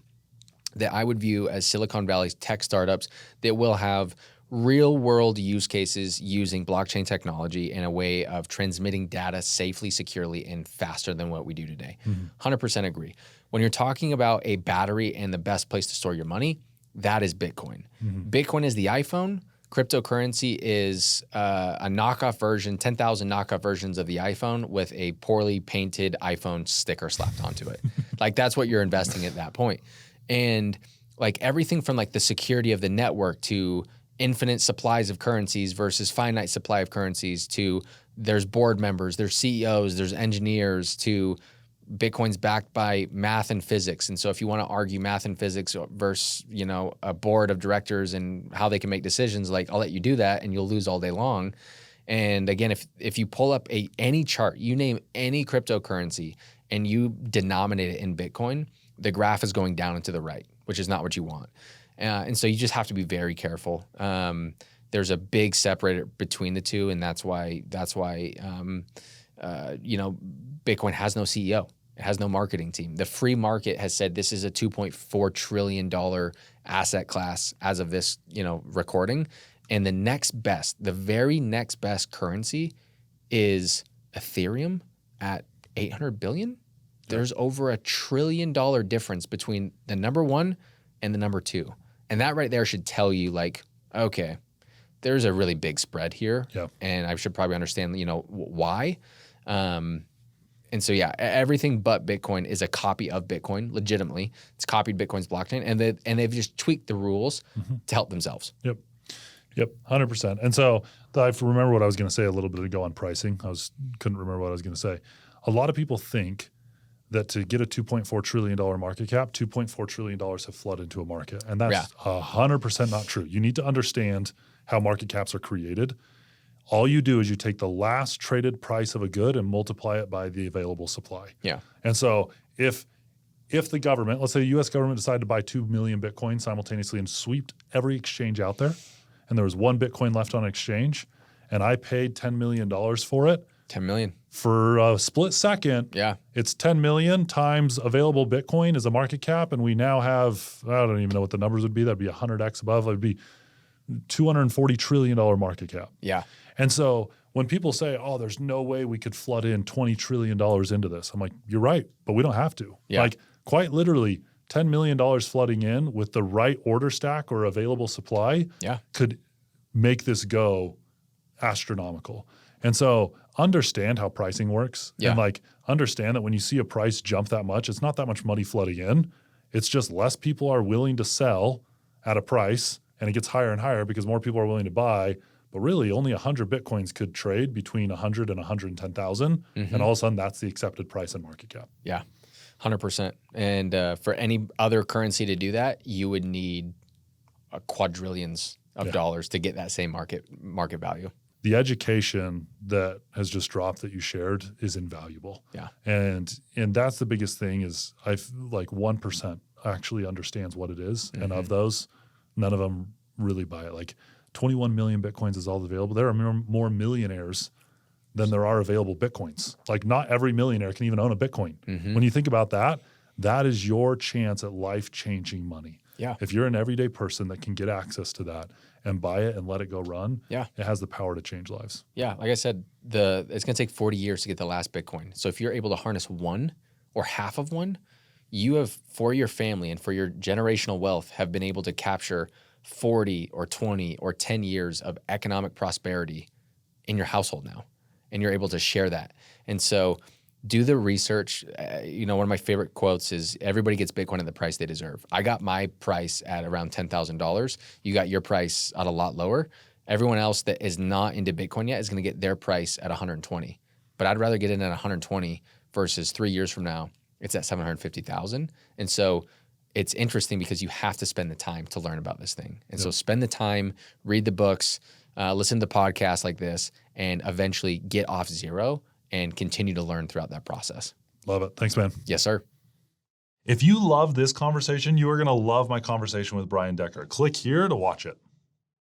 that I would view as Silicon Valley's tech startups that will have real world use cases using blockchain technology in a way of transmitting data safely, securely, and faster than what we do today. 100% agree. When you're talking about a battery and the best place to store your money, that is Bitcoin. Bitcoin is the iPhone. Cryptocurrency is a knockoff version, 10,000 knockoff versions of the iPhone with a poorly painted iPhone sticker slapped onto it. Like that's what you're investing at that point. And like everything from like the security of the network to infinite supplies of currencies versus finite supply of currencies to there's board members, there's CEOs, there's engineers to Bitcoin's backed by math and physics. And so if you want to argue math and physics versus, a board of directors and how they can make decisions, like I'll let you do that and you'll lose all day long. And again, if you pull up any chart, you name any cryptocurrency and you denominate it in Bitcoin, the graph is going down and to the right, which is not what you want. And so you just have to be very careful. There's a big separator between the two, and that's why Bitcoin has no CEO. It has no marketing team. The free market has said this is a $2.4 trillion asset class as of this, recording. And the very next best currency is Ethereum at 800 billion. There's over $1 trillion difference between the number one and the number two. And that right there should tell you okay, there's a really big spread here. Yeah. And I should probably understand, why. And so, everything but Bitcoin is a copy of Bitcoin, legitimately. It's copied Bitcoin's blockchain, and they've just tweaked the rules to help themselves. Yep, 100%. And so I remember what I was going to say a little bit ago on pricing. Couldn't remember what I was going to say. A lot of people think that to get a $2.4 trillion market cap, $2.4 trillion have flooded into a market. And that's 100% not true. You need to understand how market caps are created. All you do is you take the last traded price of a good and multiply it by the available supply. Yeah. And so if the government, let's say the U.S. government decided to buy 2 million Bitcoin simultaneously and swept every exchange out there, and there was 1 Bitcoin left on exchange, and I paid $10 million for it. 10 million. For a split second, it's 10 million times available Bitcoin as a market cap, and we now have, I don't even know what the numbers would be. That'd be 100x above. It would be $240 trillion market cap. Yeah. And so when people say, oh, there's no way we could flood in $20 trillion into this, I'm like, you're right, but we don't have to. Yeah. Like quite literally $10 million flooding in with the right order stack or available supply could make this go astronomical. And so understand how pricing works and understand that when you see a price jump that much, it's not that much money flooding in. It's just less people are willing to sell at a price and it gets higher and higher because more people are willing to buy. But really only 100 Bitcoins could trade between 100 and 110,000. And all of a sudden that's the accepted price and market cap. Yeah, 100%. And for any other currency to do that, you would need quadrillions of dollars to get that same market value. The education that has just dropped that you shared is invaluable. Yeah. And that's the biggest thing is 1% actually understands what it is. And of those, none of them really buy it. 21 million Bitcoins is all available. There are more millionaires than there are available Bitcoins. Not every millionaire can even own a Bitcoin. When you think about that, that is your chance at life-changing money. Yeah. If you're an everyday person that can get access to that and buy it and let it go run, it has the power to change lives. Yeah. Like I said, it's going to take 40 years to get the last Bitcoin. So if you're able to harness one or half of one, you have, for your family and for your generational wealth, have been able to capture 40 or 20 or 10 years of economic prosperity in your household now. And you're able to share that. And so do the research. One of my favorite quotes is everybody gets Bitcoin at the price they deserve. I got my price at around $10,000. You got your price at a lot lower. Everyone else that is not into Bitcoin yet is going to get their price at 120. But I'd rather get in at 120 versus 3 years from now, it's at 750,000. And so it's interesting because you have to spend the time to learn about this thing. And so spend the time, read the books, listen to podcasts like this, and eventually get off zero and continue to learn throughout that process. Love it. Thanks, man. Yes, sir. If you love this conversation, you are going to love my conversation with Brian Decker. Click here to watch it.